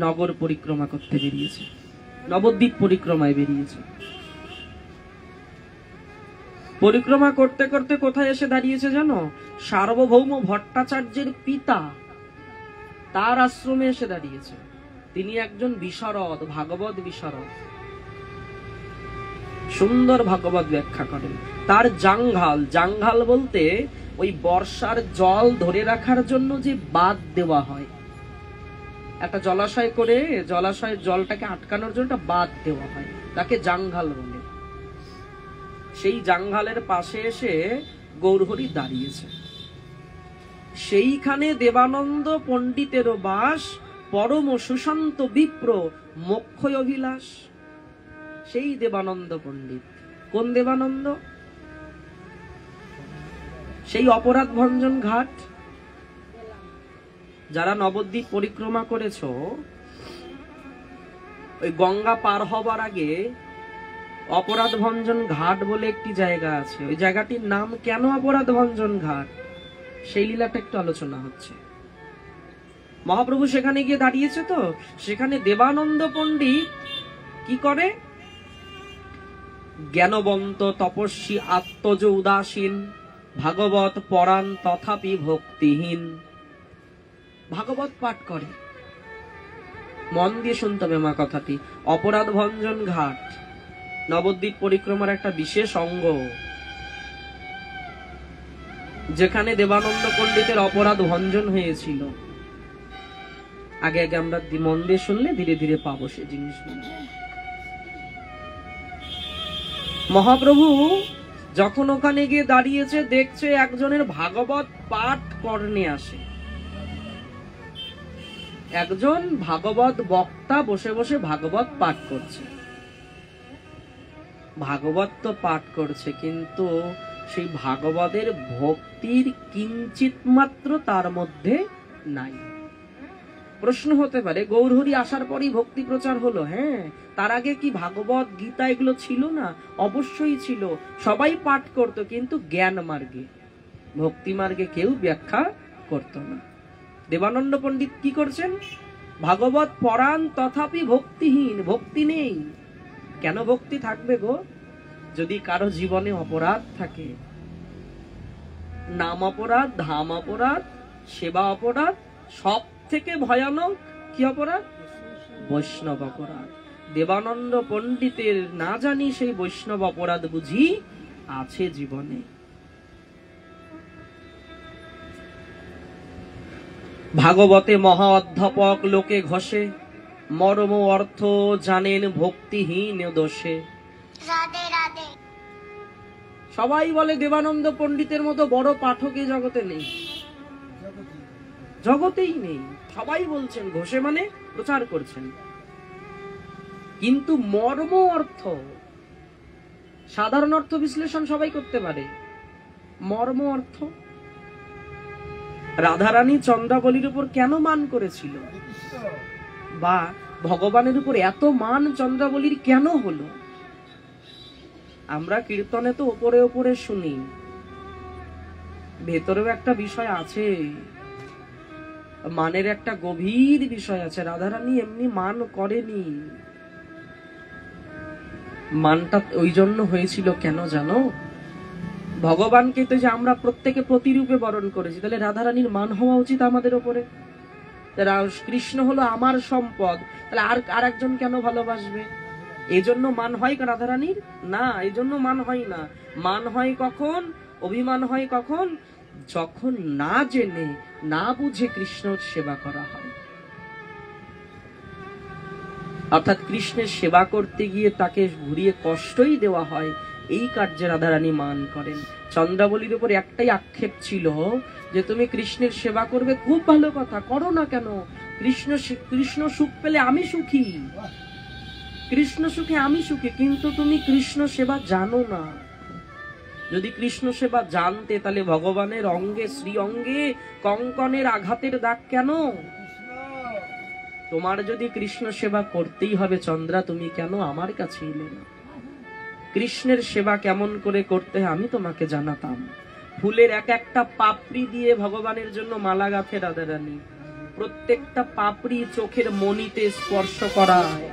নগর পরিক্রমা করতে বেরিয়েছে, নবদ্বীপ পরিক্রমায় বেরিয়েছে। পরিক্রমা করতে করতে কোথায় এসে দাঁড়িয়েছে জানো? সার্বভৌম ভট্টাচার্যের পিতা তার আশ্রমে এসে দাঁড়িয়েছে। তিনি একজন বিশারদ, ভাগবত বিশারদ, সুন্দর ভাগবত ব্যাখ্যা করেন। তার জাঙ্ঘাল, জাঙ্ঘাল বলতে ওই বর্ষার জল ধরে রাখার জন্য যে বাঁধ দেওয়া হয়, একটা জলাশয় করে জলাশয়ের জলটাকে আটকানোর জন্য একটা বাঁধ দেওয়া হয়, তাকে জাঙ্ঘাল বলে। সেই জাঙ্ঘালের পাশে এসে গৌরহরি দাঁড়িয়েছে। সেইখানে দেবানন্দ পণ্ডিতেরও বাস, পরম সুশান্ত বিপ্র মোক্ষয় অভিলাষ। সেই দেবানন্দ পণ্ডিত। কোন দেবানন্দ? সেই অপরাধ ভঞ্জন ঘাট। যারা নবদ্বীপ পরিক্রমা করেছো, ওই গঙ্গা পার হবার আগে অপরাধ ভঞ্জন ঘাট বলে একটি জায়গা আছে। ওই জায়গাটির নাম কেন অপরাধ ভঞ্জন ঘাট, সেই লীলাটা একটু আলোচনা হচ্ছে। মহাপ্রভু সেখানে গিয়ে দাঁড়িয়েছে, তো সেখানে দেবানন্দ পণ্ডিত কি করে? জ্ঞানবন্ত তপস্বী আত্মজ উদাসীন, ভাগবত পরাণ তথাপি ভক্তিহীন। ভাগবত পাঠ করে। মন দিয়ে শুনতে হবে মা কথাটি। অপরাধ ভঞ্জন ঘাট নবদ্বীপ পরিক্রমার একটা বিশেষ অঙ্গ, যেখানে দেবানন্দ পণ্ডিতের অপরাধ ভঞ্জন হয়েছিল। আগে আগে আমরা মন দিয়ে শুনলে ধীরে ধীরে পাবো সে জিনিসগুলো। মহাপ্রভু যখন ওখানে গিয়ে দাঁড়িয়েছে, দেখছে একজনের ভাগবত পাঠ কর্ণে আসে। একজন ভাগবত বক্তা বসে বসে ভাগবত পাঠ করছে। ভাগবত তো পাঠ করছে, কিন্তু সেই ভাগবতের ভক্তির কিঞ্চিত মাত্র তার মধ্যে নাই। প্রশ্ন হতে পারে, গৌরহরি আসার পরই ভক্তি প্রচার হলো? হ্যাঁ, তার আগে কি ভাগবত গীতা এগুলো ছিল না? অবশ্যই ছিল। সবাই পাঠ করত, কিন্তু জ্ঞান মার্গে, ভক্তি মার্গে কেউ ব্যাখ্যা করত না। দেবানন্দ পণ্ডিত কি করছেন? ভাগবত পরাণ তথাপি ভক্তিহীন। ভক্তি নেই। কেন ভক্তি থাকবে গো? যদি কারো জীবনে অপরাধ থাকে, নাম অপরাধ, ধাম অপরাধ, সেবা অপরাধ, সব থেকে ভয়ানক কি অপরাধ? বৈষ্ণব অপরাধ। দেবানন্দ পণ্ডিতের না জানি সেই বৈষ্ণব অপরাধ বুঝি আছে জীবনে। ভাগবতে মহা অধ্যাপক লোকে ঘষে, মর্ম অর্থ জানেন ভক্তিহীন দোষে। সবাই বলে দেবানন্দ পণ্ডিতের মতো বড় পাঠক এই জগতে নেই, জগতেই নেই। সবাই বলছেন, ঘোষে মানে প্রচার করছেন, কিন্তু মর্ম অর্থ, সাধারণ অর্থ বিশ্লেষণ সবাই করতে পারে, মর্ম অর্থ। রাধারানী চন্দ্রাবলীর উপর কেন মান করেছিল, বা ভগবানের উপর এত মান চন্দ্রাবলীর কেন হলো? আমরা কীর্তনে তো ওপরে ওপরে শুনি, ভেতরেও একটা বিষয় আছে, মানের একটা গভীর বিষয় আছে। রাধারানী এমনি মান করেনি। মানটা ওই জন্য হয়েছিল কেন জানো? ভগবানকে তো যে আমরা প্রত্যেকে প্রতিরূপে বরণ করেছি, তাহলে রাধারানীর মান হওয়া উচিত আমাদের ওপরে। কৃষ্ণ হলো আমার সম্পদ, তাহলে আর একজন কেন ভালোবাসবে? এজন্য মান হয় রাধারানীর? না, এজন্য মান হয় না। মান হয় কখন? অভিমান হয় কখন? যখন না জেনে না বুঝে কৃষ্ণের সেবা করা হয়। অর্থাৎ কৃষ্ণের সেবা করতে গিয়ে তাকে ঘুরিয়ে কষ্টই দেওয়া হয়, এই কার্যে রাধারানী মান করেন। চন্দ্রাবলীর উপর একটাই আক্ষেপ ছিল যে তুমি কৃষ্ণের সেবা করবে, খুব ভালো কথা, করো না কেন? কৃষ্ণ সুখ পেলে আমি সুখী, কৃষ্ণ সুখে আমি সুখী, কিন্তু তুমি কৃষ্ণ সেবা জানো না। যদি কৃষ্ণ সেবা জানতে, তাহলে ভগবানের অঙ্গে, শ্রী অঙ্গে কঙ্কনের আঘাতের দাগ কেন? তোমার যদি কৃষ্ণ সেবা করতেই হবে চন্দ্রা, তুমি কেন আমার কাছে এলে না? কৃষ্ণের সেবা কেমন করে করতে হয় আমি তোমাকে জানাতাম। ফুলের এক একটা পাপড়ি দিয়ে ভগবানের জন্য মালা গাঁথে রাধারানী। প্রত্যেকটা পাপড়ি চোখের মণিতে স্পর্শ করায়।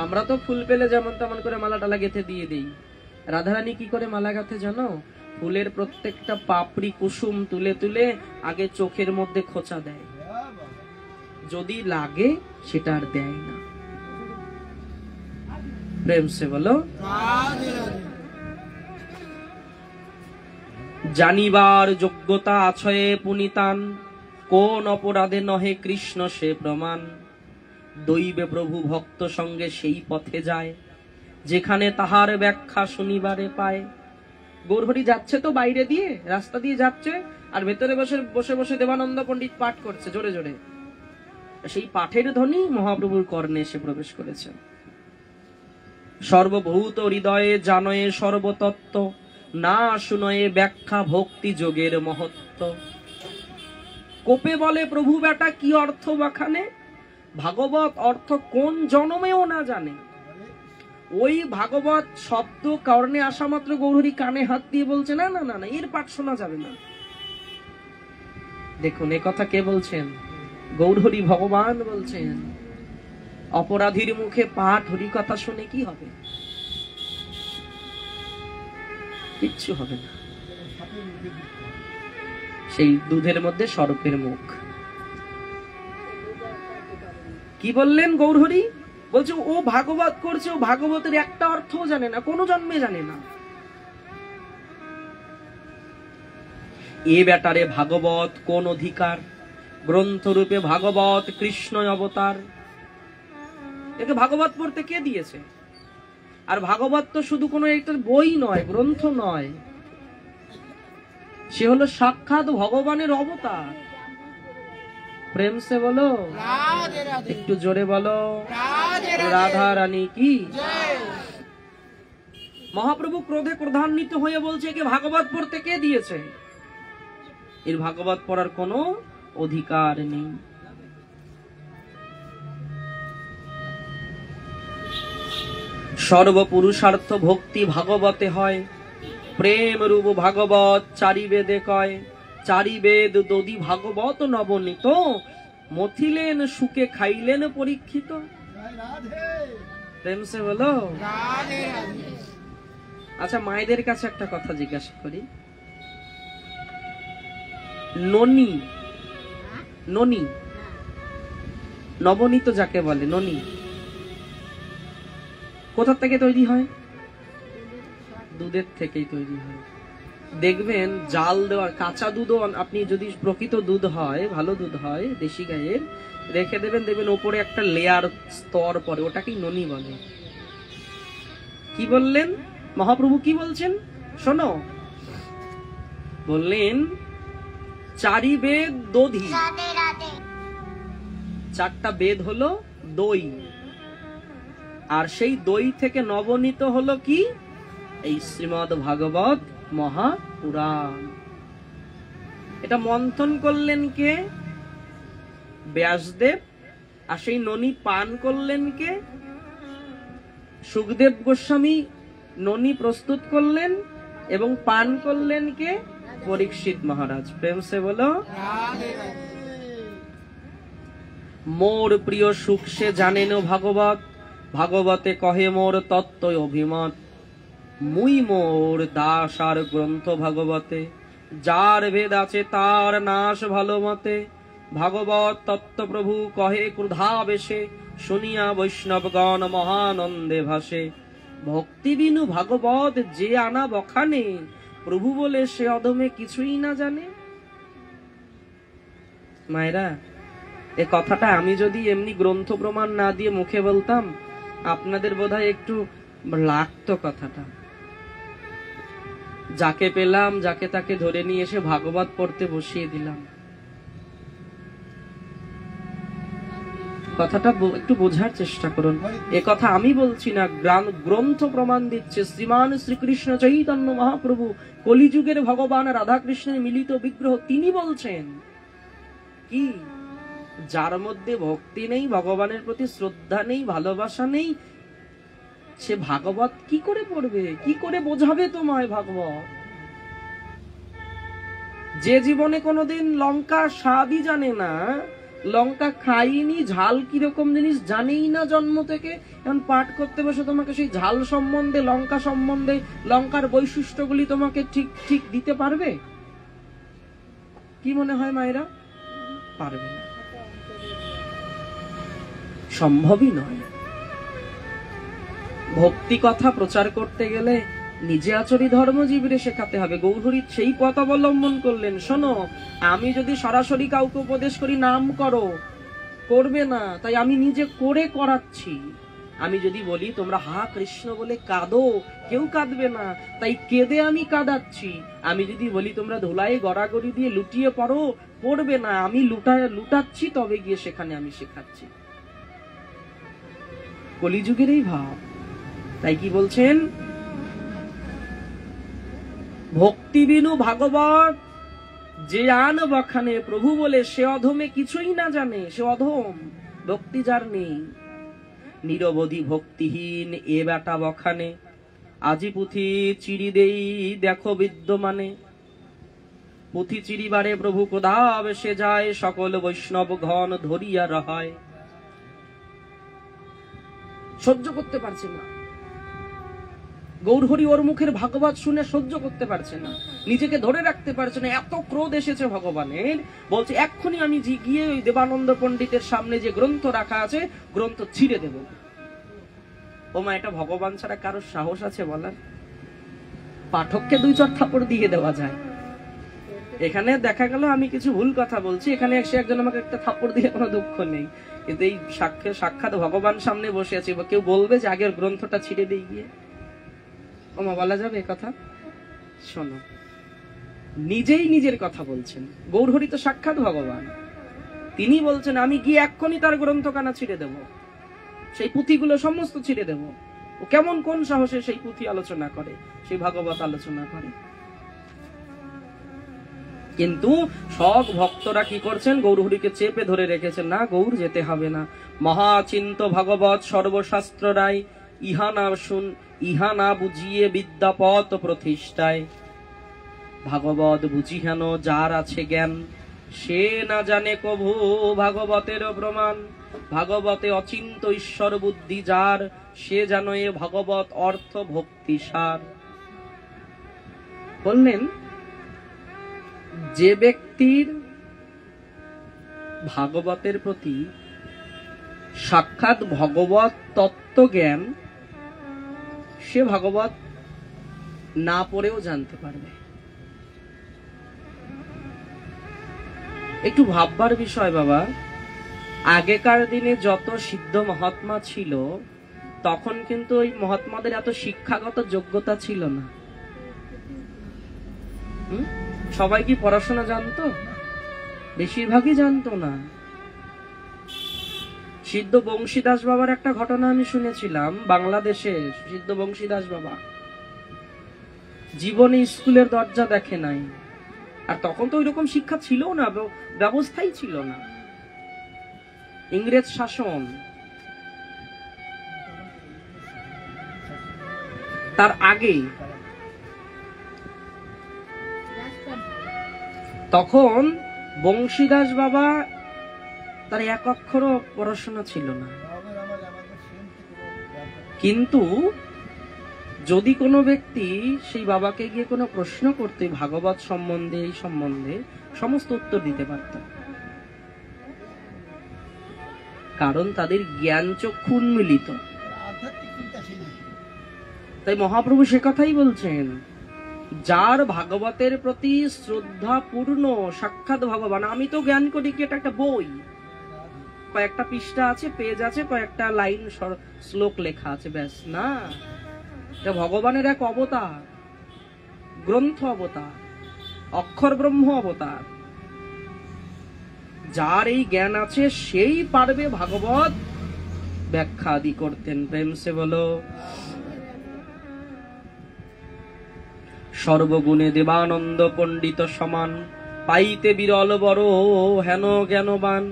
আমরা তো ফুল পেলে যেমন তেমন করে মালা টালা গেঁথে দিয়ে দিই, রাধারানী কি করে মালা গাঁথে জানো? ফুলের প্রত্যেকটা পাপড়ি কুসুম তুলে তুলে আগে চোখের মধ্যে খোঁচা দেয়, যদি লাগে সেটা আর দেয় না। প্রেম সে বলো। জানিবার যোগ্যতা আছয়ে পুনিতান, কোন অপরাধে নহে কৃষ্ণ সে প্রমাণ। দৈবে প্রভু ভক্ত সঙ্গে সেই পথে যায়, যেখানে তাহার ব্যাখ্যা শুনিবারে পায়। গৌরহরি যাচ্ছে তো বাইরে দিয়ে, রাস্তা দিয়ে যাচ্ছে, আর ভেতরে বসে বসে বসে দেবানন্দ পণ্ডিত পাঠ করছে জোরে জোরে। সেই পাঠের ধ্বনি মহাপ্রভুর কর্ণে এসে প্রবেশ করেছে। সর্বভূত হৃদয়ে জানয়ে সর্বতত্ত্ব, না শুনয়ে ব্যাখ্যা ভক্তি যোগের মহত্ব। কোপে বলে প্রভু বেটা কি অর্থ বাখানে, ভাগবত অর্থ কোন জনমেও না জানে। ওই ভাগবত শব্দ কর্ণে আসা মাত্র গৌরহরি কানে হাত দিয়ে বলছে না না না না, এর পাঠ শোনা যাবে না। দেখুন এ কথা কে বলছেন? গৌরহরি ভগবান বলছেন। অপরাধীর মুখে পাঠ হরি কথা শুনে কি হবে? কিচ্ছু হবে না। সেই দুধের মধ্যে সর্পের মুখ। কি বললেন গৌরহরি? বলছে ও ভাগবত করছে, ও ভাগবতের একটা অর্থও জানে না, কোন জন্মে জানে না। এ বেটারে ভাগবত কোন অধিকার, গ্রন্থরূপে ভাগবত কৃষ্ণ অবতার। একে ভাগবত পড়তে কে দিয়েছে? আর ভাগবত তো শুধু কোনো একটা বই নয়, গ্রন্থ নয়, সে হলো সাক্ষাৎ ভগবানের অবতার। প্রেম সে বলো, একটু জোরে বলো, রাধা রানী কি। মহাপ্রভু ক্রোধে ক্রোধান্বিত হয়ে বলছে একে ভাগবত পড়তে কে দিয়েছে? এর ভাগবত পড়ার কোনো অধিকার নেই। সর্বপুরুষার্থ ভক্তি ভাগবতে হয়, প্রেম রূপ ভাগবত চারি বেদে কয়। চারি বেদ দধি ভাগবত নবনীত, মথিলেন সুখে খাইলেন পরীক্ষিত। প্রেম সে বলো। আচ্ছা মায়েদের কাছে একটা কথা জিজ্ঞাসা করি, ননি ননি নবনীত যাকে বলে ননি, কোথা থেকে তৈরি হয়? দুধের থেকেই তৈরি হয়। দেখবেন জাল দেওয়ার কাঁচা দুধও, আপনি যদি প্রকৃত দুধ হয়, ভালো দুধ হয় দেশি গায়ের, রেখে দেবেন, দেখবেন ওপরে একটা লেয়ার স্তর পরে, ওটাকেই ননি বলে। কি বললেন মহাপ্রভু? কি বলছেন শোনো, বললেন চারি বেদ দধি, চারটা বেদ হলো দই, আর সেই দই থেকে নবনীত হলো কি? এই শ্রীমদ ভাগবত মহাপুরাণ। এটা মন্থন করলেন কে? ব্যাসদেব। আর সেই ননি পান করলেন কে? সুখদেব গোস্বামী ননি প্রস্তুত করলেন এবং পান করলেন কে? পরীক্ষিত মহারাজ। প্রেম সে বলো। মোর প্রিয় সুখ সে জানেন ভাগবত, ভাগবতে কহে মোর তত্ত্ব অভিমত। মুই মোর দাস আর গ্রন্থ ভাগবতে, যার ভেদ আছে তার নাশ ভালো মতে। ভাগবত তত্ত্ব প্রভু কহে ক্রুধাবেশে, শুনিয়া বৈষ্ণবগণ মহানন্দে ভাসে। ভক্তি বিনু ভাগবত যে আনা বখানে, প্রভু বলে সে অধমে কিছুই না জানে। মায়েরা, এ কথাটা আমি যদি এমনি গ্রন্থ প্রমাণ না দিয়ে মুখে বলতাম, আপনাদের বোধহয় একটু লাগতো কথাটা। যাকে পেলাম যাকে তাকে ধরে নিয়ে এসে ভাগবত পড়তে বসিয়ে দিলাম। কথাটা একটু বোঝার চেষ্টা করুন। এ কথা আমি বলছি না, গ্রন্থ প্রমাণ দিচ্ছে। শ্রীমান শ্রীকৃষ্ণ চৈতন্য মহাপ্রভু, কলিযুগের ভগবান রাধাকৃষ্ণের মিলিত বিগ্রহ, তিনি বলছেন কি? যার মধ্যে ভক্তি নেই, ভগবানের প্রতি শ্রদ্ধা নেই, ভালোবাসা নেই, সে ভাগবত কি করে পড়বে? কি করে বোঝাবে তোমায় ভাগবত? যে জীবনে কোনোদিন লঙ্কার স্বাদই জানে না, লঙ্কা খাইনি, ঝাল কিরকম জিনিস জানেই না জন্ম থেকে, এখন পাঠ করতে বসে তোমাকে সেই ঝাল সম্বন্ধে, লঙ্কা সম্বন্ধে, লঙ্কার বৈশিষ্ট্যগুলি তোমাকে ঠিক ঠিক দিতে পারবে? কি মনে হয় মায়েরা? পারবে না, সম্ভবই নয়। ভক্তি কথা প্রচার করতে গেলে নিজে আচরি ধর্মজীবীরে শেখাতে হবে। গৌরহরি সেই পথ অবলম্বন করলেন। শোনো, আমি যদি সরাসরি কাউকে উপদেশ করি নাম করো, করবে না, তাই আমি নিজে করে করাচ্ছি। আমি যদি বলি তোমরা হা কৃষ্ণ বলে কাঁদো, কেউ কাঁদবে না, তাই কেঁদে আমি কাঁদাচ্ছি। আমি যদি বলি তোমরা ধুলায় গড়াগড়ি দিয়ে লুটিয়ে পড়ো, পড়বে না, আমি লুটাচ্ছি, তবে গিয়ে সেখানে আমি শেখাচ্ছি। কলিযুগের এই ভাব। তাই কি বলছেন? ভক্তি বিনু ভাগবত যে আন বখানে, প্রভু বলে সে অধমে কিছুই না জানে, সে অধম। ভক্তি যার নেই, নিরবধি ভক্তিহীন এ বেটা বখানে, আজি পুঁথি চিড়ি দেই দেখো বিদ্যমানে। পুঁথি চিড়িবারে প্রভু কোদাব সে যায়, সকল বৈষ্ণব ঘন ধরিয়া রহায়। সহ্য করতে পারছে না গৌরহরি, ওর মুখের ভাগবত শুনে সহ্য করতে পারছে না, নিজেকে ধরে রাখতে পারছে না, এত ক্রোধ এসেছে ভগবানের। বলছে এক্ষুনি আমি গিয়ে ওই দেবানন্দ পণ্ডিতের সামনে যে গ্রন্থ রাখা আছে, গ্রন্থ ছিঁড়ে দেব। ও মা, এটা ভগবান ছাড়া কারোর সাহস আছে বলার? পাঠককে 2-4 থাপড় দিয়ে দেওয়া যায়। এখানে দেখা গেল আমি কিছু ভুল কথা বলছি, এখানে এসে একজন আমাকে একটা থাপড় দিয়ে কোনো দুঃখ নেই, কিন্তু এই সাক্ষাৎ ভগবান সামনে বসে আছি, কেউ বলবে যে আগের গ্রন্থটা ছিঁড়ে দিয়ে গিয়ে? ওমা, বলা যাবে এ কথা? শোনো, নিজেই নিজের কথা বলছেন। গৌরহরি তো সাক্ষাৎ ভগবান, তিনি বলছেন আমি গিয়ে এক্ষুনি তার গ্রন্থখানা ছিঁড়ে দেব, সেই পুঁথিগুলো সমস্ত ছিঁড়ে দেব। ও কেমন, কোন সাহসে সেই পুঁথি আলোচনা করে, সেই ভাগবত আলোচনা করে? কিন্তু সব ভক্তরা কি করছেন? গৌরহরিকে চেপে ধরে রেখেছেন। না, গৌর যেতে হবে না। মহাচিন্ত ভাগবত সর্বশাস্ত্র রায়, ইহা না বুঝিয়ে বিদ্যাপত প্রতিষ্ঠায়। ভাগবত বুঝি হেন যার আছে জ্ঞান, সে না জানে কভু ভাগবতের প্রমাণ। ভাগবতে অচিন্ত ঈশ্বর বুদ্ধি যার, সে জানো এ ভাগবত অর্থ ভক্তি সার। বললেন যে ব্যক্তির ভাগবতের প্রতি সাক্ষাৎ ভগবত তত্ত্ব জ্ঞান, সে ভাগবত না পড়েও জানতে পারবে। একটু ভাববার বিষয় বাবা, আগেকার দিনে যত সিদ্ধ মহাত্মা ছিল, তখন কিন্তু ওই মহাত্মাদের এত শিক্ষাগত যোগ্যতা ছিল না। সবাই কি পড়াশোনা জানতো? বেশিরভাগই জানতো না। সিদ্ধ বংশীদাস বাবার একটা ঘটনা আমি শুনেছিলাম। বাংলাদেশে সিদ্ধ বংশীদাস বাবা জীবনে স্কুলের দরজা দেখে নাই, আর তখন তো ওইরকম শিক্ষা ছিল না, ব্যবস্থাই ছিল না। ইংরেজ শাসন, তার আগে তখন বংশীদাস বাবা তার এক অক্ষরও পড়াশোনা ছিল না, কিন্তু যদি কোনো ব্যক্তি সেই বাবাকে গিয়ে কোনো প্রশ্ন করতে ভাগবত সম্বন্ধে, এই সম্বন্ধে, সমস্ত উত্তর দিতে পারত, কারণ তাদের জ্ঞান চক্ষু উন্মিলিত। তাই মহাপ্রভু সে কথাই বলছেন, যার ভাগবতের প্রতি শ্রদ্ধা পূর্ণ সাক্ষাৎ ভগবান। আমি তো জ্ঞান করি কি এটা একটা বই, কয়েকটা পৃষ্ঠা আছে, পেজ আছে, কয়েকটা লাইন শ্লোক লেখা আছে, ব্যাস না। এটা ভগবানের এক অবতার, গ্রন্থ অবতার, অক্ষর ব্রহ্ম অবতার। যার এই জ্ঞান আছে সেই পারবে ভাগবত ব্যাখ্যা আদি করতেন। প্রেম সে বলো। সর্বগুণে দেবানন্দ পণ্ডিত সমান, পাইতে বিরল বড় হেন জ্ঞানবান।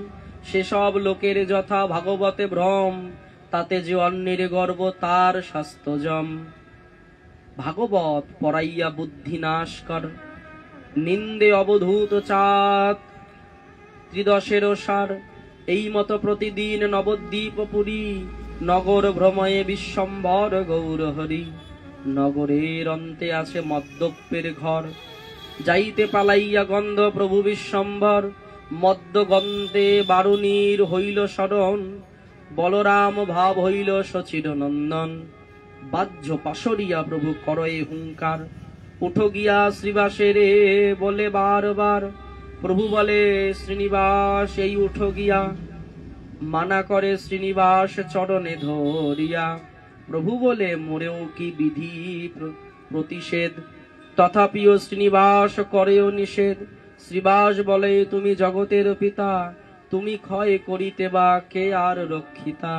সেসব লোকের যথা ভাগবতে ভ্রম, তাতে যে অন্যের গর্ব তার স্বাস্থ্যজম। ভাগবত পড়াইয়া বুদ্ধি নাশ কর, নিন্দে অবধূত চাঁদ ত্রিদশের সার। এই মতো প্রতিদিন নবদ্বীপ পুরী নগর ভ্রময়ে বিশ্বম্বর গৌর হরি। নগরের অন্তে আছে মদ্যপের ঘর, যাইতে পালাইয়া গন্ধ প্রভু বিশ্বম্বর। মদ্য গন্ধে বারুণীর হইল শরণ, বলরাম ভাব হইল সচির নন্দন। বাহ্য পাশরিয়া প্রভু করয়ে হুঙ্কার, উঠো গিয়া শ্রীবাসের বলে বারবার। প্রভু বলে শ্রীনিবাস এই উঠো গিয়া, মানা করে শ্রীনিবাস চরণে ধরিয়া। প্রভু বলে মোরেও কি বিধি প্রতিষেধ, তথাপিও শ্রীনিবাস করেও নিষেধ। শ্রীবাস বলে তুমি জগতের পিতা, তুমি ক্ষয় করিতে বা কে আর রক্ষিতা।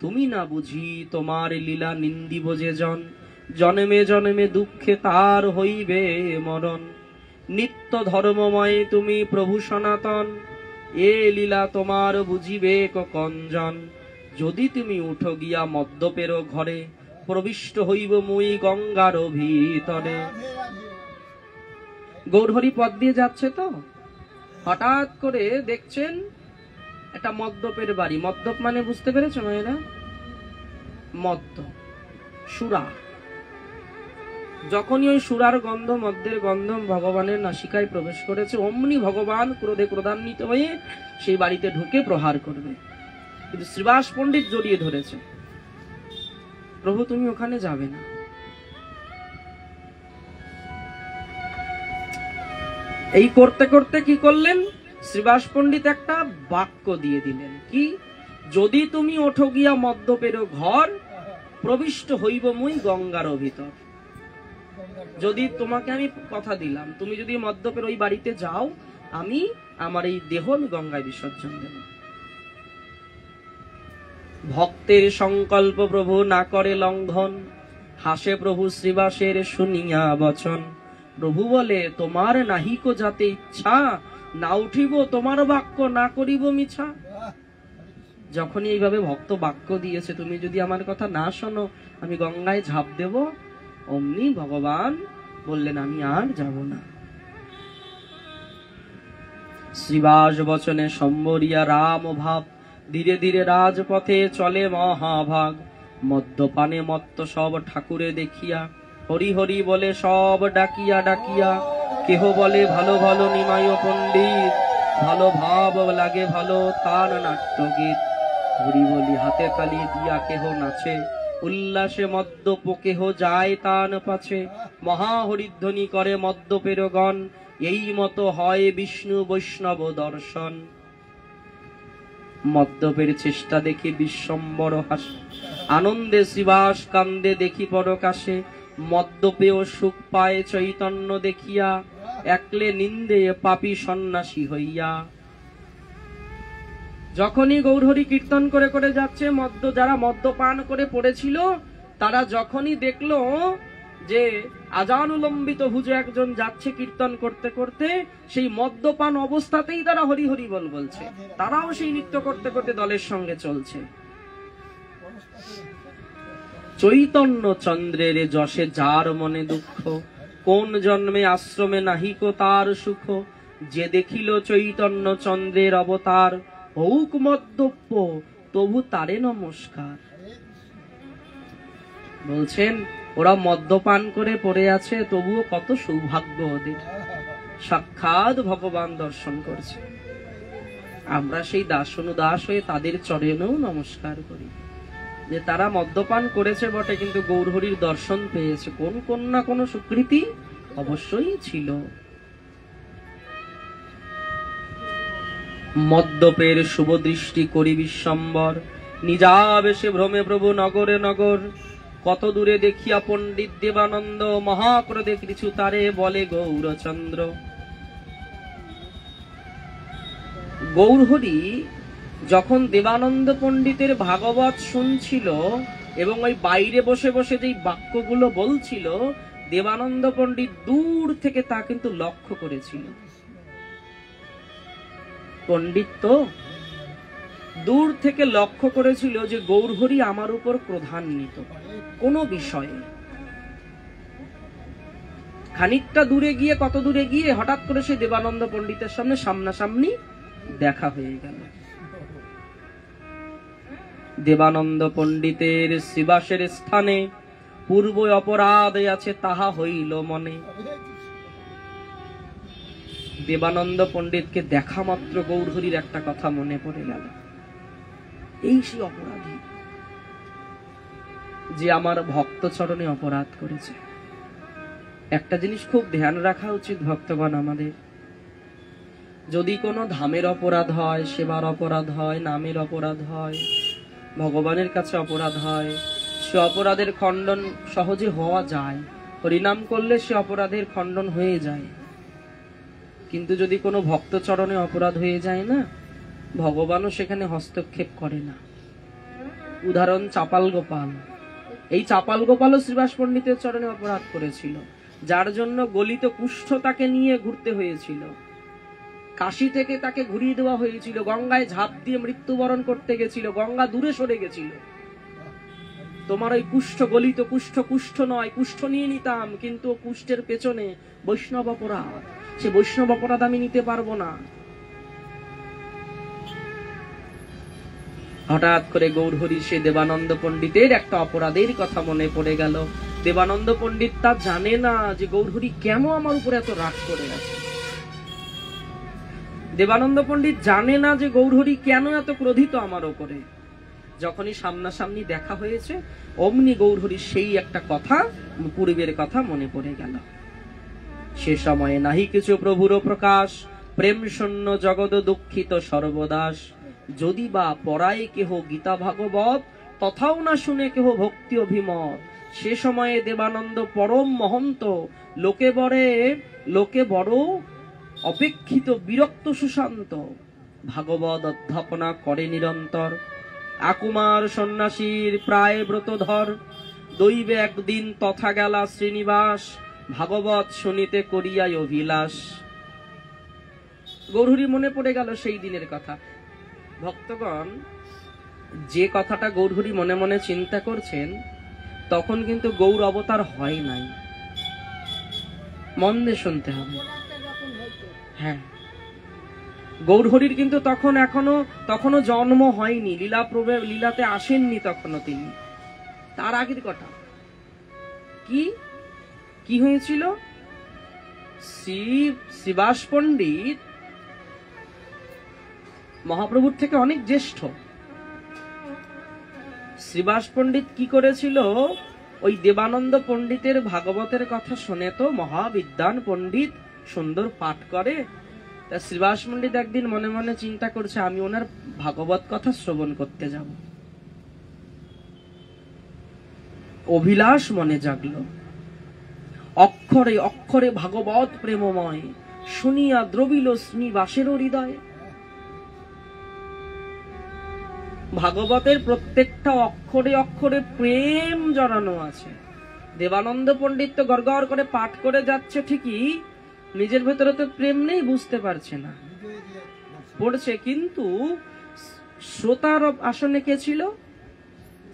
তুমি না বুঝি তোমার লীলা নিন্দিব যে জন, জন্মে জন্মে দুঃখে তার হইবে মরণ। নিত্য ধর্মময় তুমি প্রভু সনাতন, এ লীলা তোমার বুঝিবে কঞ্জন। যদি তুমি উঠো গিয়া মদ্যপের ঘরে, প্রবিষ্ট হইব মুই গঙ্গার ভিতরে। গৌরহরি পথ দিয়ে যাচ্ছে তো হঠাৎ করে দেখছেন একটা মদ্যপের বাড়ি। মদ্যপ মানে বুঝতে পেরেছো মায়েরা? মদ্য, সুরা। যখনই ওই সুরার গন্ধ, মদ্যের গন্ধ ভগবানের নাসিকায় প্রবেশ করেছে, অমনি ভগবান ক্রোধে ক্রোধান্বিত হয়ে সেই বাড়িতে ঢুকে প্রহার করবে। কিন্তু শ্রীবাস পণ্ডিত জড়িয়ে ধরেছে, প্রভু তুমি ওখানে যাবে না। এই করতে করতে কি করলেন? শ্রীবাস পণ্ডিত একটা বাক্য দিয়ে দিলেন, কি? যদি তুমি ওঠো গিয়া মদ্যপের ঘর, প্রবিষ্ট হইব মুই গঙ্গার ভিতর। যদি তোমাকে আমি কথা দিলাম, তুমি যদি মদ্যপের ওই বাড়িতে যাও, আমি আমার এই দেহ আমি গঙ্গায় বিসর্জন দেব। ভক্তের সংকল্প প্রভু না করে লঙ্ঘন, হাসে প্রভু শ্রীবাসের শুনিয়া বচন। প্রভু বলে তোমার নাহিকো যাতে ইচ্ছা, না উঠিব তোমার বাক্য না করিব মিছা। যখনই এইভাবে ভক্ত বাক্য দিয়েছে, তুমি যদি আমার কথা না শোনো, আমি গঙ্গায় ঝাঁপ দেব। অমনি ভগবান বললেন আমি আর যাব না। শ্রীবাস বচনে সম্বরিয়া রাম ভাব, ধীরে ধীরে রাজপথে চলে মহাভাগ। মদ্যপানে মত্ত সব ঠাকুরে দেখিয়া, হরি হরি বলে সব ডাকিয়া ডাকিয়া। কেহ বলে ভালো ভালো নিমায় পণ্ডিত, ভালো ভাব লাগে ভালো তার নাট্যগীত। হরি বলি হাতে তালি দিয়া কেহ নাচে, উল্লাসে মদ্যপ কেহ যায় তান পাছে। মহা হরিধ্বনি করে মদ্যপের গণ, এই মতো হয় বিষ্ণু বৈষ্ণব দর্শন। মদ্যপের চেষ্টা দেখে বিশ্বম্বর হাসে, আনন্দে শ্রীবাস কান্দে দেখি পরকাশে। মদ্যপেও সুখ পায় চৈতন্য দেখিয়া, একলে নিন্দে পাপী সন্ন্যাসী হইয়া। যখনই গৌরহরি কীর্তন করে করে যাচ্ছে, যারা মদ্যপান করে পড়েছিল, তারা যখনই দেখলো যে আজানুলম্বিত ভুজে একজন যাচ্ছে কীর্তন করতে করতে, সেই মদ্যপান অবস্থাতেই তারা হরি হরি বল বলছে, তারাও সেই নৃত্য করতে করতে দলের সঙ্গে চলছে। চৈতন্য চন্দ্রের যশে যার মনে দুঃখ, কোন জন্মে আশ্রমে নাহিকো তার সুখ। যে দেখিল চৈতন্য চন্দ্রের অবতার, হউক মদ্যপ তবু তারে নমস্কার। বলছেন ওরা মদ্যপান করে পড়ে আছে, তবুও কত সৌভাগ্য ওদের, সাক্ষাৎ ভগবান দর্শন করছে। আমরা সেই দাস অনুদাস হয়ে তাদের চরণেও নমস্কার করি, যে তারা মদ্যপান করেছে বটে, কিন্তু গৌরহরির দর্শন পেয়েছে। কোন না কোন সুকৃতি অবশ্যই ছিল। মদ্যপের শুভ দৃষ্টি করি বিশ্বম্বর, নিজাবেশে ভ্রমে প্রভু নগরে নগর। কত দূরে দেখিয়া পণ্ডিত দেবানন্দ, মহাক্রোধে কিছু তারে বলে গৌরচন্দ্র। গৌরহরি যখন দেবানন্দ পণ্ডিতের ভাগবত শুনছিল এবং ওই বাইরে বসে বসে যেই বাক্যগুলো বলছিল, দেবানন্দ পণ্ডিত দূর থেকে তা কিন্তু লক্ষ্য করেছিল। পণ্ডিত তো দূর থেকে লক্ষ্য করেছিল যে গৌরহরি আমার উপর ক্রোধান্বিত কোন বিষয়ে। খানিকটা দূরে গিয়ে, কত দূরে গিয়ে হঠাৎ করে সে দেবানন্দ পণ্ডিতের সামনে সামনাসামনি দেখা হয়ে গেল। দেবানন্দ পণ্ডিতের শ্রীবাসের স্থানে পূর্ব অপরাধ আছে তাহা হইল মনে। দেবানন্দ পণ্ডিতকে দেখা মাত্র গৌরহরির একটা কথা মনে পড়ে গেল, এই সেই অপরাধী যে আমার ভক্ত চরণে অপরাধ করেছে। একটা জিনিস খুব ধ্যান রাখা উচিত ভক্তগণ আমাদের, যদি কোনো ধামের অপরাধ হয়, সেবার অপরাধ হয়, নামের অপরাধ হয়, ভগবানের কাছে অপরাধ হয়, সে অপরাধের খণ্ডন সহজে হওয়া যায়। হরিনাম করলে সে অপরাধের খণ্ডন হয়ে যায়। কিন্তু যদি কোনো ভক্ত চরণে অপরাধ হয়ে যায় না, ভগবানও সেখানে হস্তক্ষেপ করে না। উদাহরণ চাপাল গোপাল। এই চাপাল গোপালও শ্রীবাস পণ্ডিতের চরণে অপরাধ করেছিল, যার জন্য গলিত কুষ্ঠ তাকে নিয়ে ঘুরতে হয়েছিল। কাশী থেকে তাকে ঘুরিয়ে দেওয়া হয়েছিল, গঙ্গায় ঝাঁপ দিয়ে মৃত্যুবরণ করতে গেছিল, গঙ্গা দূরে সরে গেছিল। তোমার ওই কুষ্ঠ, গলিত কুষ্ঠ, কুষ্ঠ নয়, কুষ্ঠ নিয়ে নিতাম, কিন্তু কুষ্ঠের পেছনে বৈষ্ণব অপরাধ, সে বৈষ্ণব অপরাধ আমি নিতে পারবো না। হঠাৎ করে গৌরহরি সে দেবানন্দ পণ্ডিতের একটা অপরাধের কথা মনে পড়ে গেল। দেবানন্দ পণ্ডিত তা জানে না যে গৌরহরি কেন আমার উপরে এত রাগ করে আছে। দেবানন্দ পণ্ডিত জানে না যে গৌরহরি কেন এত ক্রোধিত আমার উপরে। যখনই সামনাসামনি দেখা হয়েছে, অমনি গৌরহরির সেই একটা কথা, পূর্বের কথা মনে পড়ে গেল। সে সময়ে নাহি কিছু প্রভুর প্রকাশ, প্রেম শূন্য জগদ দুঃখিত সর্বদাস। যদি বা পড়ায় কেহ গীতা ভাগবত, তথাও না শুনে কেহ ভক্তি অভিমত। সে সময়ে দেবানন্দ পরম মহন্ত, লোকে বড় অপেক্ষিত বিরক্ত সুশান্ত। ভাগবত অধ্যাপনা করে নিরন্তর, আকুমার সন্ন্যাসীর প্রায় ব্রতধর। দৈবে একদিন তথা গেলা শ্রীনিবাস, ভাগবত শুনিতে করিয়াই অভিলাষ। গৌরহরি মনে পড়ে গেল সেই দিনের কথা। ভক্তগণ, যে কথাটা গৌরহরি মনে মনে চিন্তা করছেন, তখন কিন্তু গৌর অবতার হয় নাই। মন দিয়ে শুনতে হবে। হ্যাঁ, গৌরহরির কিন্তু তখনো জন্ম হয়নি, লীলাতে আসেননি তখনও তিনি। তার আগের কথা কি হয়েছিল? শ্রীবাস পণ্ডিত মহাপ্রভুর থেকে অনেক জ্যেষ্ঠ। শ্রীবাস পণ্ডিত কি করেছিল? ওই দেবানন্দ পণ্ডিতের ভাগবতের কথা শুনে তো মহাবিদ্বান পণ্ডিত, সুন্দর পাঠ করে। তা শ্রীবাস পণ্ডিত একদিন মনে মনে চিন্তা করছে, আমি ওনার ভাগবত কথা শ্রবণ করতে যাব। অভিলাষ মনে জাগলো। অক্ষরে অক্ষরে ভাগবত প্রেমময়, শুনিয়া দ্রবিল শ্রীবাসেরও হৃদয়। ভাগবতের প্রত্যেকটা অক্ষরে অক্ষরে প্রেম জড়ানো আছে। দেবানন্দ পণ্ডিত তো গড়গড় করে পাঠ করে যাচ্ছে ঠিকই, নিজের ভেতরে তো প্রেম নেই, বুঝতে পারছে না, পড়ছে। কিন্তু শ্রোতার আসনে কে ছিল?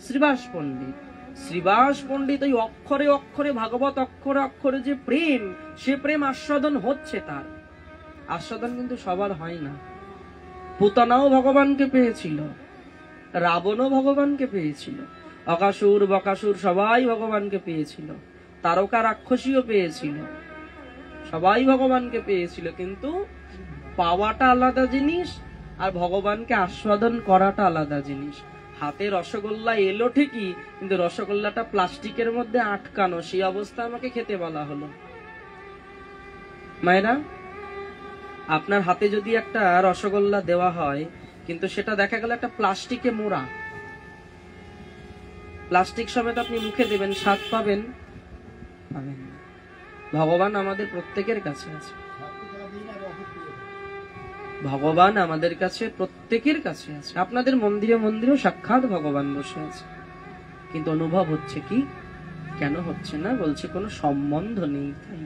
শ্রীবাস পণ্ডিত। শ্রীবাস পণ্ডিত ওই অক্ষরে অক্ষরে, ভাগবত অক্ষরে অক্ষরে যে প্রেম, সে প্রেম আস্বাদন হচ্ছে তার। আস্বাদন কিন্তু সবার হয় না। পুতনাও ভগবানকে পেয়েছিল, রাবণও ভগবানকে পেয়েছিল, অকাসুর বকাসুর সবাই ভগবানকে পেয়েছিল, তারকা রাক্ষসীও পেয়েছিল, সবাই ভগবানকে পেয়েছিল। কিন্তু পাওয়াটা আলাদা জিনিস, আর ভগবানকে আস্বাদন করাটা আলাদা জিনিস। হাতে রসগোল্লা এলো ঠিকই, কিন্তু রসগোল্লাটা প্লাস্টিকের মধ্যে আটকানো, সেই অবস্থা আমাকে খেতে বলা হলো। মায়েরা, আপনার হাতে যদি একটা রসগোল্লা দেওয়া হয়, কিন্তু সেটা দেখা গেল একটা প্লাস্টিকে মোড়া, প্লাস্টিক সমেত আপনি মুখে দেবেন, স্বাদ পাবেন? পাবেন না। ভগবান আমাদের প্রত্যেকের কাছে আছে, ভগবান আমাদের কাছে, প্রত্যেকের কাছে আছে। আপনাদের মন্দিরে মন্দিরেও সাক্ষাৎ ভগবান বসে আছে, কিন্তু অনুভব হচ্ছে কি? কেন হচ্ছে না? বলছে কোনো সম্বন্ধ নেই, তাই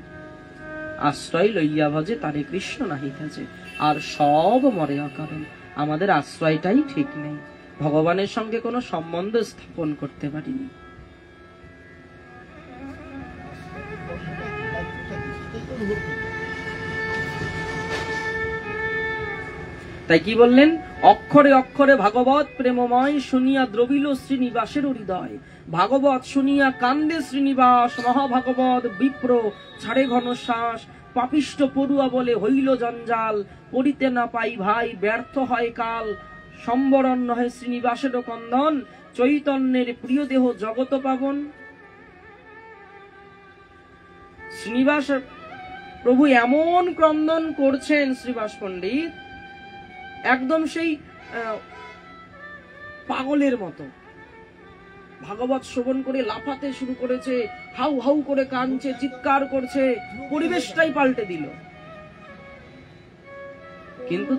আশ্রয় লইয়া ভজে তারে কৃষ্ণ নাহি কাজে, আর সব মরে অকারণ। আমাদের আশ্রয়টাই ঠিক নেই, ভগবানের সঙ্গে কোনো সম্বন্ধ স্থাপন করতে পারিনি। তাই কি বললেন, অক্ষরে অক্ষরে ভাগবত প্রেমময় শুনিয়া দ্রবিল শ্রীনিবাসের হৃদয়। ভাগবত শুনিয়া কান্দে শ্রীনিবাস, মহাভাগবত বিপ্র ছাড়ে ঘন শ্বাস। পাপিষ্ট পড়ুয়া বলে হইল জঞ্জাল, পড়িতে না পাই ভাই ব্যর্থ হয় কাল। সম্বরণ নহে শ্রীনিবাসের কন্দন, চৈতন্যের প্রিয় দেহ জগত পাবন। শ্রীনিবাস প্রভু এমন ক্রন্দন করছেন শ্রীবাস পণ্ডিত, একদম সেই পাগলের মতো ভাগবত শ্রবণ করে লাফাতে শুরু করেছে, হাউ হাউ করে কাঁদছে, চিৎকার করছে, পরিবেশটাই পাল্টে দিল। কিন্তু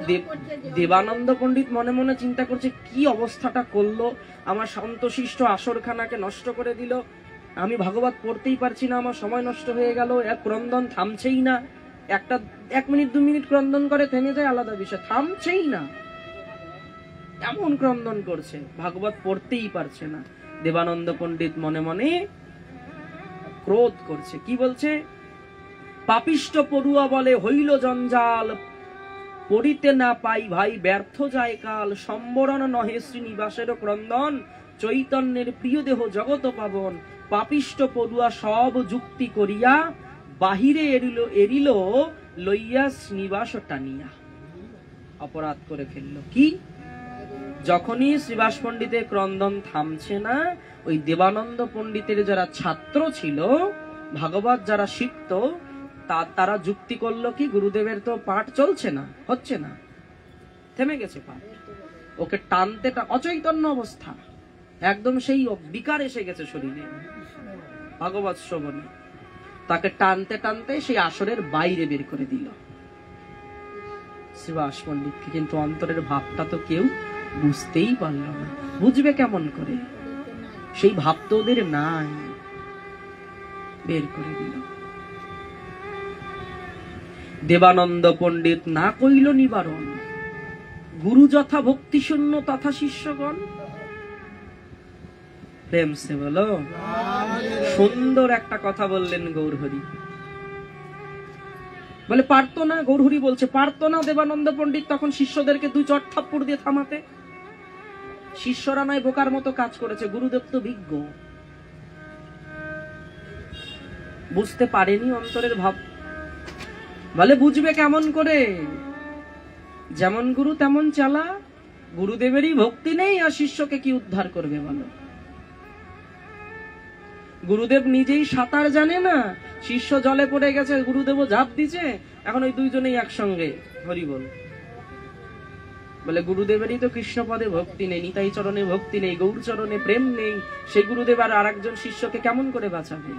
দেবানন্দ পণ্ডিত মনে মনে চিন্তা করছে, কি অবস্থাটা করলো, আমার শান্তশিষ্ট আসরখানাকে নষ্ট করে দিল। আমি ভাগবত পড়তেই পারছি না, আমার সময় নষ্ট হয়ে গেল। এক ক্রন্দন থামছেই না, একটা 1 মিনিট 2 মিনিট ক্রন্দন করে থেমে যায় আলাদা বিষয়, থামছেই না, এমন ক্রন্দন করছে, ভাগবত পড়তেই পারছে না। দেবানন্দ পণ্ডিত মনে মনে ক্রোধ করছে, কি বলছে, পাপিষ্ট পড়ুয়া বলে হইল জঞ্জাল, পড়িতে না পাই ভাই ব্যর্থ যায় কাল। সম্বরণ নহে শ্রীনিবাসের ক্রন্দন, চৈতন্যের প্রিয় দেহ জগত পাবন। পাপিষ্ট পড়ুয়া সব যুক্তি করিয়া, বাহিরে এরিল লইয়া শ্রীনিবাস টানিয়া। অপরাধ করে ফেলল কি, যখনই শ্রীবাস পণ্ডিতের ক্রন্দন থামছে না, ওই দেবানন্দ পণ্ডিতের যারা ছাত্র ছিল, ভাগবত যারা শিখত, তারা যুক্তি করলো কি, গুরুদেবের তো পাঠ চলছে না, হচ্ছে না, থেমে গেছে পাঠ, ওকে টানতে অচৈতন্য অবস্থা, একদম সেই বিকার এসে গেছে শরীরে ভাগবত শ্রবণে, তাকে টানতে টানতে সেই আসরের বাইরে বের করে দিল শ্রীবাস পণ্ডিতকে। কিন্তু অন্তরের ভাবটা তো কেউ বুঝতেই পারল না, বুঝবে কেমন করে, সেই ভাব তো ওদের নাই, বের করে দিল। দেবানন্দ পণ্ডিত না কইল নিবারণ, গুরু যথা ভক্তি শূন্য তথা শিষ্যগণ। প্রেম সে বলো, সুন্দর একটা কথা বললেন গৌরহরি, বলে পারতো না, গৌরহরি বলছে পারতো না দেবানন্দ পণ্ডিত তখন শিষ্যদেরকে 2 চট থাপ্পড় দিয়ে থামাতে। শিষ্যরা নয় বোকার মতো কাজ করেছে, গুরুদেব তো বিজ্ঞ, বুঝতে পারেনি অন্তরের ভাব। বলে বুঝবে কেমন করে, যেমন গুরু তেমন চালা, গুরুদেবেরই ভক্তি নেই আর শিষ্যকে কি উদ্ধার করবে বলো। গুরুদেব নিজেই সাঁতার জানে না, শিষ্য জলে পড়ে গেছে, গুরুদেবও ঝাঁপ দিছে, এখন ওই দুইজনেই একসঙ্গে হরি বল। বলে গুরুদেবেরই তো কৃষ্ণ পদে ভক্তি নেই, নিতাই চরণে ভক্তি নেই, গৌর চরণে প্রেম নেই, সেই গুরুদেব আর আরেকজন শিষ্যকে কেমন করে বাঁচাবে।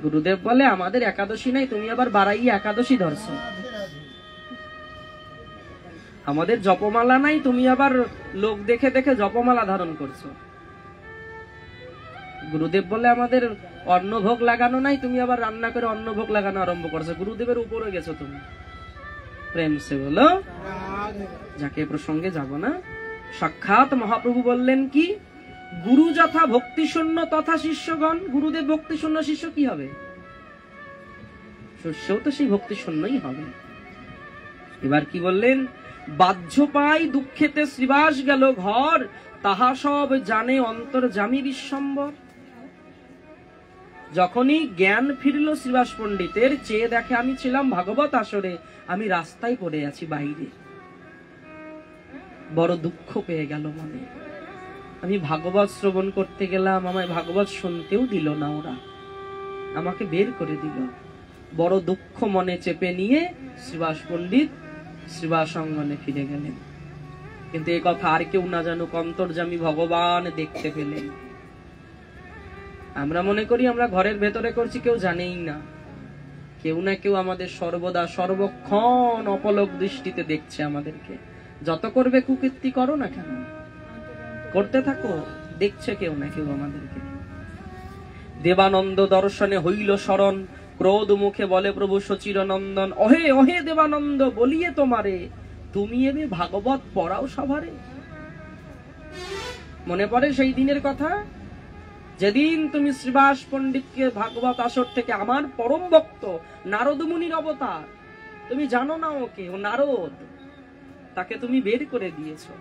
গুরুদেব বলে আমাদের একাদশী নাই, তুমি আবার বাড়াইয়া একাদশী ধরছো, আমাদের জপমালা নাই, তুমি আবার লোক দেখে দেখে জপমালা ধারণ করছো। গুরুদেব বলে আমাদের অন্নভোগ লাগানো নাই, তুমি আবার রান্না করে অন্নভোগ লাগানো আরম্ভ করছো, গুরুদেবের উপরে গেছো তুমি। প্রেম সে বলো, যাকে প্রসঙ্গে যাব না, সাক্ষাৎ মহাপ্রভু বললেন কি, গুরু যথা ভক্তি শূন্য তথা শিষ্যগণ। গুরুদেব ভক্তি শূন্য, শিষ্য কি হবে, শিষ্যও তো সেই ভক্তি শূন্যই হবে। এবার কি বললেন, বাহ্য পাই দুঃখেতে শ্রীবাস গেল ঘর, তাহা সব জানে অন্তর্যামী বিশ্বম্বর। যখনই জ্ঞান ফিরল শ্রীবাস পণ্ডিতের, চেয়ে দেখে আমি ছিলাম ভাগবত আসরে, আমি রাস্তায় পড়ে আছি বাইরে। বড় দুঃখ পেয়ে গেল মনে, আমি ভাগবত শ্রবণ করতে গেলাম, আমায় ভাগবত শুনতেও দিল না ওরা, আমাকে বের করে দিল। বড় দুঃখ মনে চেপে নিয়ে শ্রীবাস পণ্ডিত শ্রীবাস অঙ্গনে ফিরে গেলেন। কিন্তু এই কথা আর কেউ না জানুক, অন্তর্যামী ভগবান দেখতে পেলেন। আমরা মনে করি আমরা ঘরের ভেতরে করছি, কেউ জানেই না, কেউ না কেউ আমাদের সর্বদা সর্বক্ষণ অপলক দৃষ্টিতে দেখছে আমাদেরকে। যত করবে কুকীর্তি করো না কেন, করতে থাকো, দেখছে কেউ না কেউ আমাদেরকে। দেবানন্দ দর্শনে হইল শরণ, ক্রোধ মুখে বলে প্রভু সচির নন্দন, অহে অহে দেবানন্দ বলিয়ে তোমারে, তুমি এবে ভাগবত পড়াও সভারে। মনে পড়ে সেই দিনের কথা, যেদিন তুমি শ্রীবাস পণ্ডিতকে ভাগবত আসর থেকে, আমার পরম ভক্ত নারদ মুনির অবতার, তুমি জানো না ওকে, ও নারদ, তাকে তুমি বের করে দিয়েছো।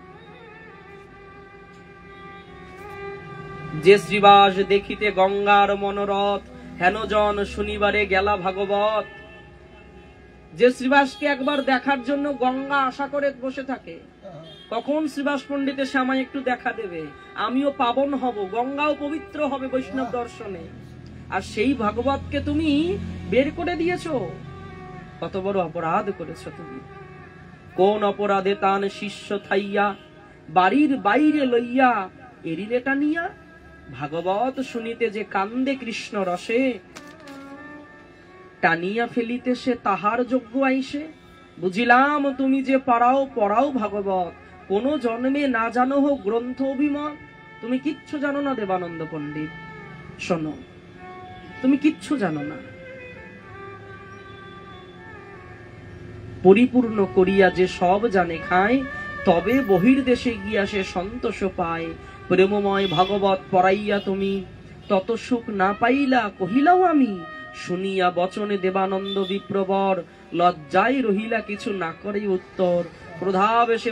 যে শ্রীবাস দেখিতে গঙ্গার মনোরথ, হেনজন শনিবারে গেলা ভাগবত। যে শ্রীবাসকে একবার দেখার জন্য গঙ্গা আশা করে বসে থাকে, কখন শ্রীবাস পণ্ডিতের সামায় একটু দেখা দেবে, আমিও পাবন হব, গঙ্গাও পবিত্র হবে বৈষ্ণব দর্শনে। আর সেই ভাগবতকে তুমি বের করে দিয়েছো। কত বড় অপরাধ করেছো তুমি। কোন অপরাধে তান শিষ্য থাইয়া বাড়ির বাইরে লইয়া এরিলে টানিয়া, ভাগবত শুনিতে যে কান্দে কৃষ্ণ রসে, টানিয়া ফেলিতে সে তাহার যোগ্য আইসে। বুঝিলাম তুমি যে পারাও পড়াও ভাগবত, কোন জন্মে না জানো হোক গ্রন্থ অভিমত। তুমি কিচ্ছু জানো না দেবানন্দ পণ্ডিত, শোনো, তুমি কিচ্ছু জানো না। পরিপূর্ণ করিয়া যে সব জানে খায়, তবে বহির্দেশে গিয়া সে সন্তোষ পায়। প্রেমময় ভাগবত পড়াইয়া তুমি তত সুখ না পাইলা, কহিলাও আমি। শুনিয়া বচনে দেবানন্দ বিপ্রবর, লজ্জায় রহিলা কিছু না করে উত্তর। ক্রোধাবেশে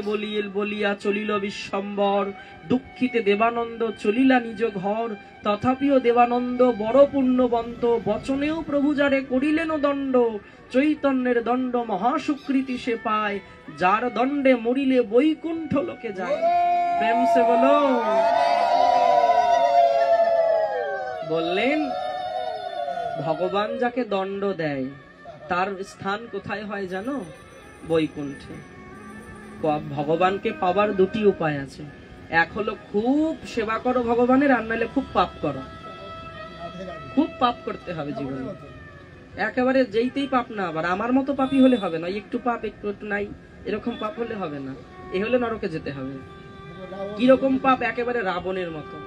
বলিয়া চলিল বিশ্বম্বর, দুঃখিতে দেবানন্দ চলিলা নিজ ঘর। তথাপিও দেবানন্দ বড় পুণ্যবন্ত, বচনেও প্রভু যারে করিলেন দণ্ড। চৈতন্যের দণ্ড মহাসুকৃতি সে পায়, যার দণ্ডে মরিলে বৈকুণ্ঠ লোকে যায়। প্রেম সে বলো। বললেন ভগবান যাকে দণ্ড দেয় তার স্থান কোথায় হয় জানো? বৈকুণ্ঠে। ভগবানকে পাওয়ার দুটি উপায় আছে। এক হলো খুব সেবা করো ভগবানের, আর নাহলে খুব পাপ করো। খুব পাপ করতে হবে জীবনে, একেবারে যেইতেই পাপ না, আবার আমার মতো পাপী হলে হবে না, একটু পাপ একটু একটু নাই এরকম পাপ হলে হবে না, এ হলে নরকে যেতে হবে। কিরকম পাপ? একেবারে রাবণের মতো,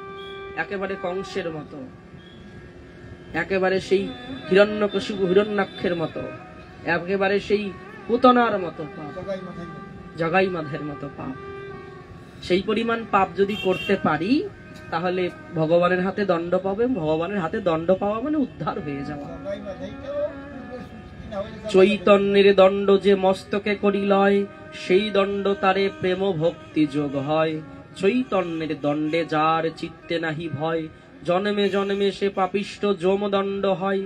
একেবারে কংসের মতো, একেবারে সেই হিরণ্যকশিপু হিরণ্যাক্ষের মতো, একেবারে সেই পুতনার মতো পাপ, জগাই মাধের মতো পাপ। সেই পরিমাণ পাপ যদি করতে পারি তাহলে ভগবানের হাতে দণ্ড পাবে। ভগবানের হাতে দণ্ড পাওয়া মানে উদ্ধার হয়ে যাওয়া। চৈতন্যের দণ্ড যে মস্তকে করিলয়, সেই দণ্ড তারে প্রেম ভক্তি যোগ হয়। চৈতন্যের দণ্ডে যার চিত্তে নাহি ভয়, জন্মে জন্মে সে পাপিষ্ট যমদণ্ড হয়।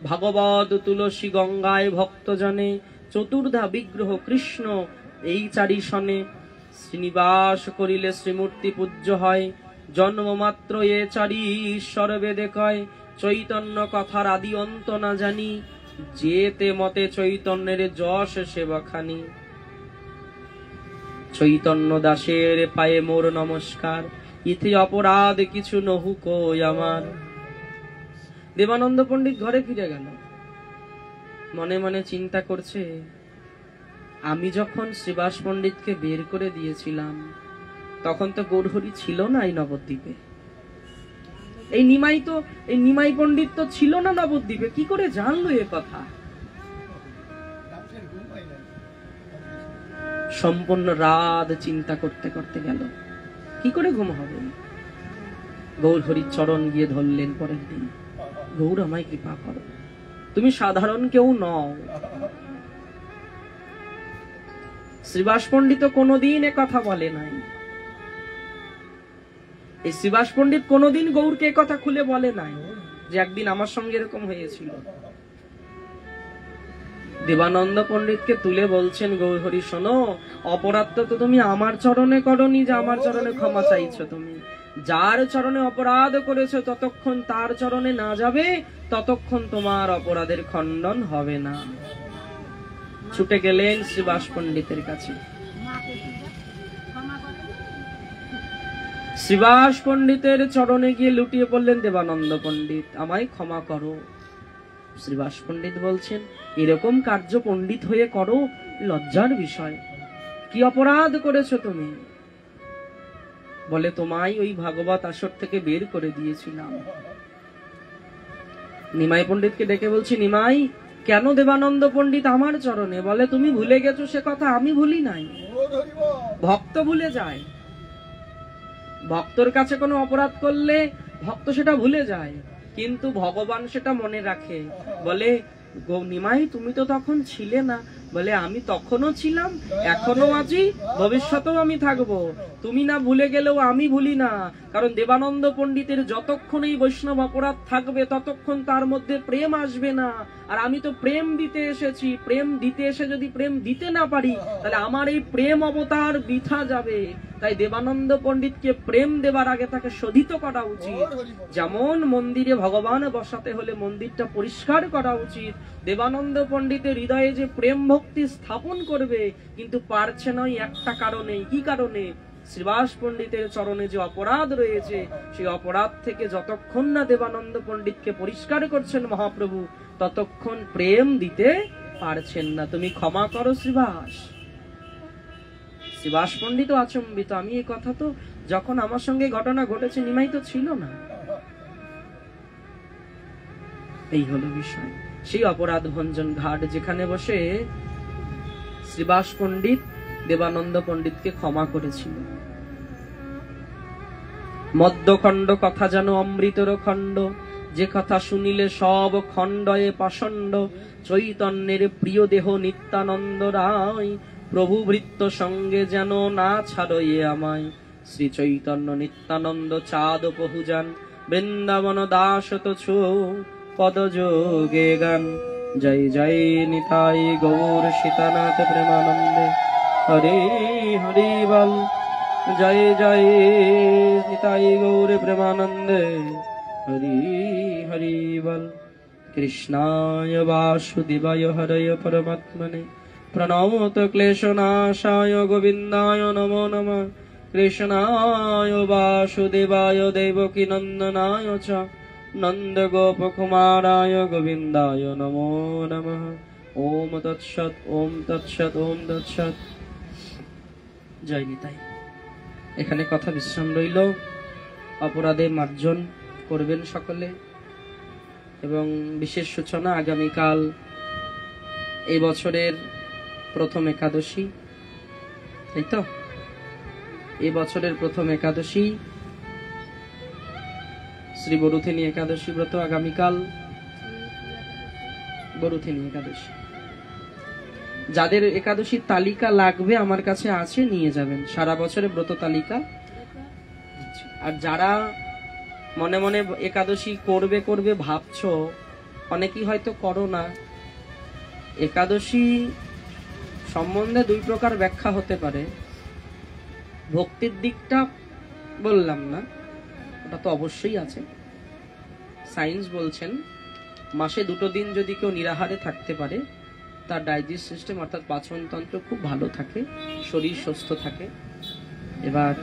ভাগবত তুলসী গঙ্গায় ভক্ত জনে, চতুর্ধা বিগ্রহ কৃষ্ণ এই চারি সনে। শ্রীনিবাস করিলে শ্রীমূর্তি পূজ্য হয়, জন্ম মাত্র এ চারি ঈশ্বর বেদে কয়। চৈতন্য কথার আদি অন্ত না জানি, যেতে মতে চৈতন্যের যশ সেবাখানি। চৈতন্য দাসের পায়ে মোর নমস্কার, ইতি অপরাধ কিছু নহুক আমার। দেবানন্দ পণ্ডিত ঘরে ফিরে গেল, মনে মনে চিন্তা করছে, আমি যখন শ্রীবাস পণ্ডিতকে বের করে দিয়েছিলাম তখন তো গৌরহরি ছিল না এই নবদ্বীপে। এই নিমাই পণ্ডিত তো ছিল না নবদ্বীপে, কি করে জানলো এ কথা? সম্পূর্ণ রাত চিন্তা করতে করতে গেল, কি করে ঘুম হবে? গৌরহরির চরণ গিয়ে ধরলেন পরের দিন, গৌর আমায় কৃপা করো, তুমি সাধারণ কেউ নও। শ্রীবাস পণ্ডিত কোনদিন এ কথা বলে নাই। এই শ্রীবাস পণ্ডিত কোনদিন গৌরকে কথা খুলে বলে নাই যে একদিন আমার সঙ্গে এরকম হয়েছিল। দেবানন্দ পণ্ডিতকে তুলে বলছেন, গৌরহরি শোনো, অপরাধ তো তুমি আমার চরণে করনি যে আমার চরণে ক্ষমা চাইছো। তুমি যার চরণে অপরাধ করেছো ততক্ষণ তার চরণে না যাবে ততক্ষণ তোমার অপরাধের খণ্ডন হবে না। ছুটে গেলেন শ্রীবাস পণ্ডিতের কাছে। শ্রীবাস পণ্ডিতের চরণে গিয়ে লুটিয়ে পড়লেন, দেবানন্দ পণ্ডিত আমায় ক্ষমা করো। শ্রীবাস পণ্ডিত বলছেন, এরকম কার্য পণ্ডিত হয়ে করো, লজ্জার বিষয়। কি অপরাধ করেছো তুমি? বলে, তোমায় ওই ভাগবত আসর থেকে বের করে দিয়েছিলাম। নিমাই পণ্ডিতকে ডেকে বলছি, নিমাই, কেন দেবানন্দ পণ্ডিত আমার চরণে? বলে, তুমি ভুলে গেছো সে কথা আমি ভুলি নাই। ভক্ত ভুলে যায়, ভক্তর কাছে কোনো অপরাধ করলে ভক্ত সেটা ভুলে যায়, কিন্তু ভগবান সেটা মনে রাখে। বলে, নিমাই তুমি তো তখন ছিলে না, বলে আমি তখনও ছিলাম, এখনো আছি, ভবিষ্যতেও আমি থাকবো। তুমি না ভুলে গেলেও আমি ভুলি না। কারণ দেবানন্দ পণ্ডিতের যতক্ষণ এই বৈষ্ণব অপরাধ থাকবে ততক্ষণ তার মধ্যে প্রেম আসবে না। আর আমি তো প্রেম দিতে এসেছি, প্রেম দিতে এসে যদি প্রেম দিতে না পারি তাহলে আমার এই প্রেম অবতার বৃথা যাবে। তাই দেবানন্দ পণ্ডিতকে প্রেম দেবার আগে তাকে শোধিত করা উচিত। যেমন মন্দিরে ভগবান বসাতে হলে মন্দিরটা পরিষ্কার করা উচিত। দেবানন্দ পণ্ডিতের হৃদয়ে যে প্রেম ভক্তি স্থাপন করবে, কিন্তু পারছে না একটা কারণে। কি কারণে? শ্রীবাস পণ্ডিতের চরণে যে অপরাধ রয়েছে, সেই অপরাধ থেকে যতক্ষণ না দেবানন্দ পণ্ডিতকে পরিষ্কার করছেন মহাপ্রভু, ততক্ষণ প্রেম দিতে পারছেন না। তুমি ক্ষমা করো শ্রীবাস। শ্রীবাস পণ্ডিত আচম্বিত, আমি এই কথা তো যখন আমার সঙ্গে ঘটনা ঘটেছে নিমাই তো ছিল না। এই হলো বিষয়। সেই অপরাধ ভঞ্জন ঘাট যেখানে বসে শ্রীবাস পণ্ডিত দেবানন্দ পণ্ডিতকে ক্ষমা করেছিল। মধ্যখণ্ড কথা যেন অমৃতর খণ্ড, যে কথা শুনিলে সব খণ্ডয়ে পাষণ্ড। চৈতন্যের প্রিয় দেহ নিত্যানন্দ রায়, প্রভু ভৃত্য সঙ্গে যেন না ছাড়য়ে আমায়। শ্রী চৈতন্য নিত্যানন্দ চাঁদ বহুজান, বৃন্দাবন দাস তো ছো পদযোগে গান। জয় জয় নিতাই গৌর সীতানাথ প্রেমানন্দে, হরে হরি বল। জয় জয় নিতাই গৌর প্রেমানন্দে, হরি হরি বল। কৃষ্ণায় বাসুদেবায় হরয় পরমাত্মনে, প্রণত ক্লেশনাশায় গোবিন্দায় নমো নমঃ। কৃষ্ণায় বাসুদেবায় দেবকী নন্দনায় চ নন্দ গোপ কুমারায় গোবিন্দায় নমো নমঃ। ওম তৎসৎ, ওম তৎসৎ, ওম তৎসৎ। জয় নিতাই। এখানে কথা বিশ্রাম রইল। অপরাধে মার্জন করবেন সকলে। এবং বিশেষ সূচনা আগামীকাল এই বছরের প্রথম একাদশী, তাই তো? এই বছরের প্রথম একাদশী শ্রী বরুথিনী একাদশী ব্রত। আগামীকাল বরুথিনী একাদশী। যাদের একাদশীর তালিকা লাগবে আমার কাছে আছে, নিয়ে যাবেন। সারা বছরের ব্রত তালিকা। আর যারা মনে মনে একাদশী করবে করবে ভাবছো, অনেকেই হয়তো করো না। একাদশী সম্বন্ধে দুই প্রকার ব্যাখ্যা হতে পারে। ভক্তির দিকটা বললাম না, ওটা তো অবশ্যই আছে। সায়েন্স বলছেন মাসে 2 দিন যদি কেউ নিরাহারে থাকতে পারে, তার ডাইজেস্ট সিস্টেম অর্থাৎ পাচনতন্ত্র খুব ভালো থাকে, শরীর সুস্থ থাকে। এবার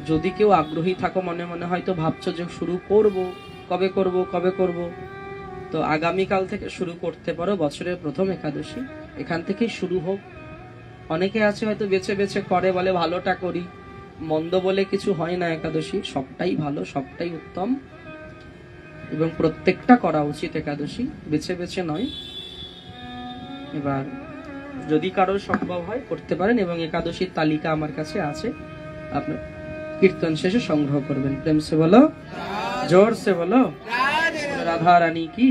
যদি কেউ আগ্রহী থাকো, মনে মনে হয়তো ভাবছো যে শুরু করব, কবে করব কবে করব, তো আগামীকাল থেকে শুরু করতে পারো। বছরের প্রথম একাদশী এখান থেকেই শুরু হোক। অনেকে আছে হয়তো বেছে বেছে করে, বলে ভালোটা করি। মন্দ বলে কিছু হয় না, একাদশী সবটাই ভালো, সবটাই উত্তম এবং প্রত্যেকটা করা উচিত। একাদশী বেছে বেছে নয়। এবার যদি কারো সম্ভব হয় করতে পারেন, এবং একাদশীর তালিকা আমার কাছে আছে, আপনার কীর্তন শেষে সংগ্রহ করবেন। প্রেম সে বলো, জোর সে বলো, রাধা রানী কি।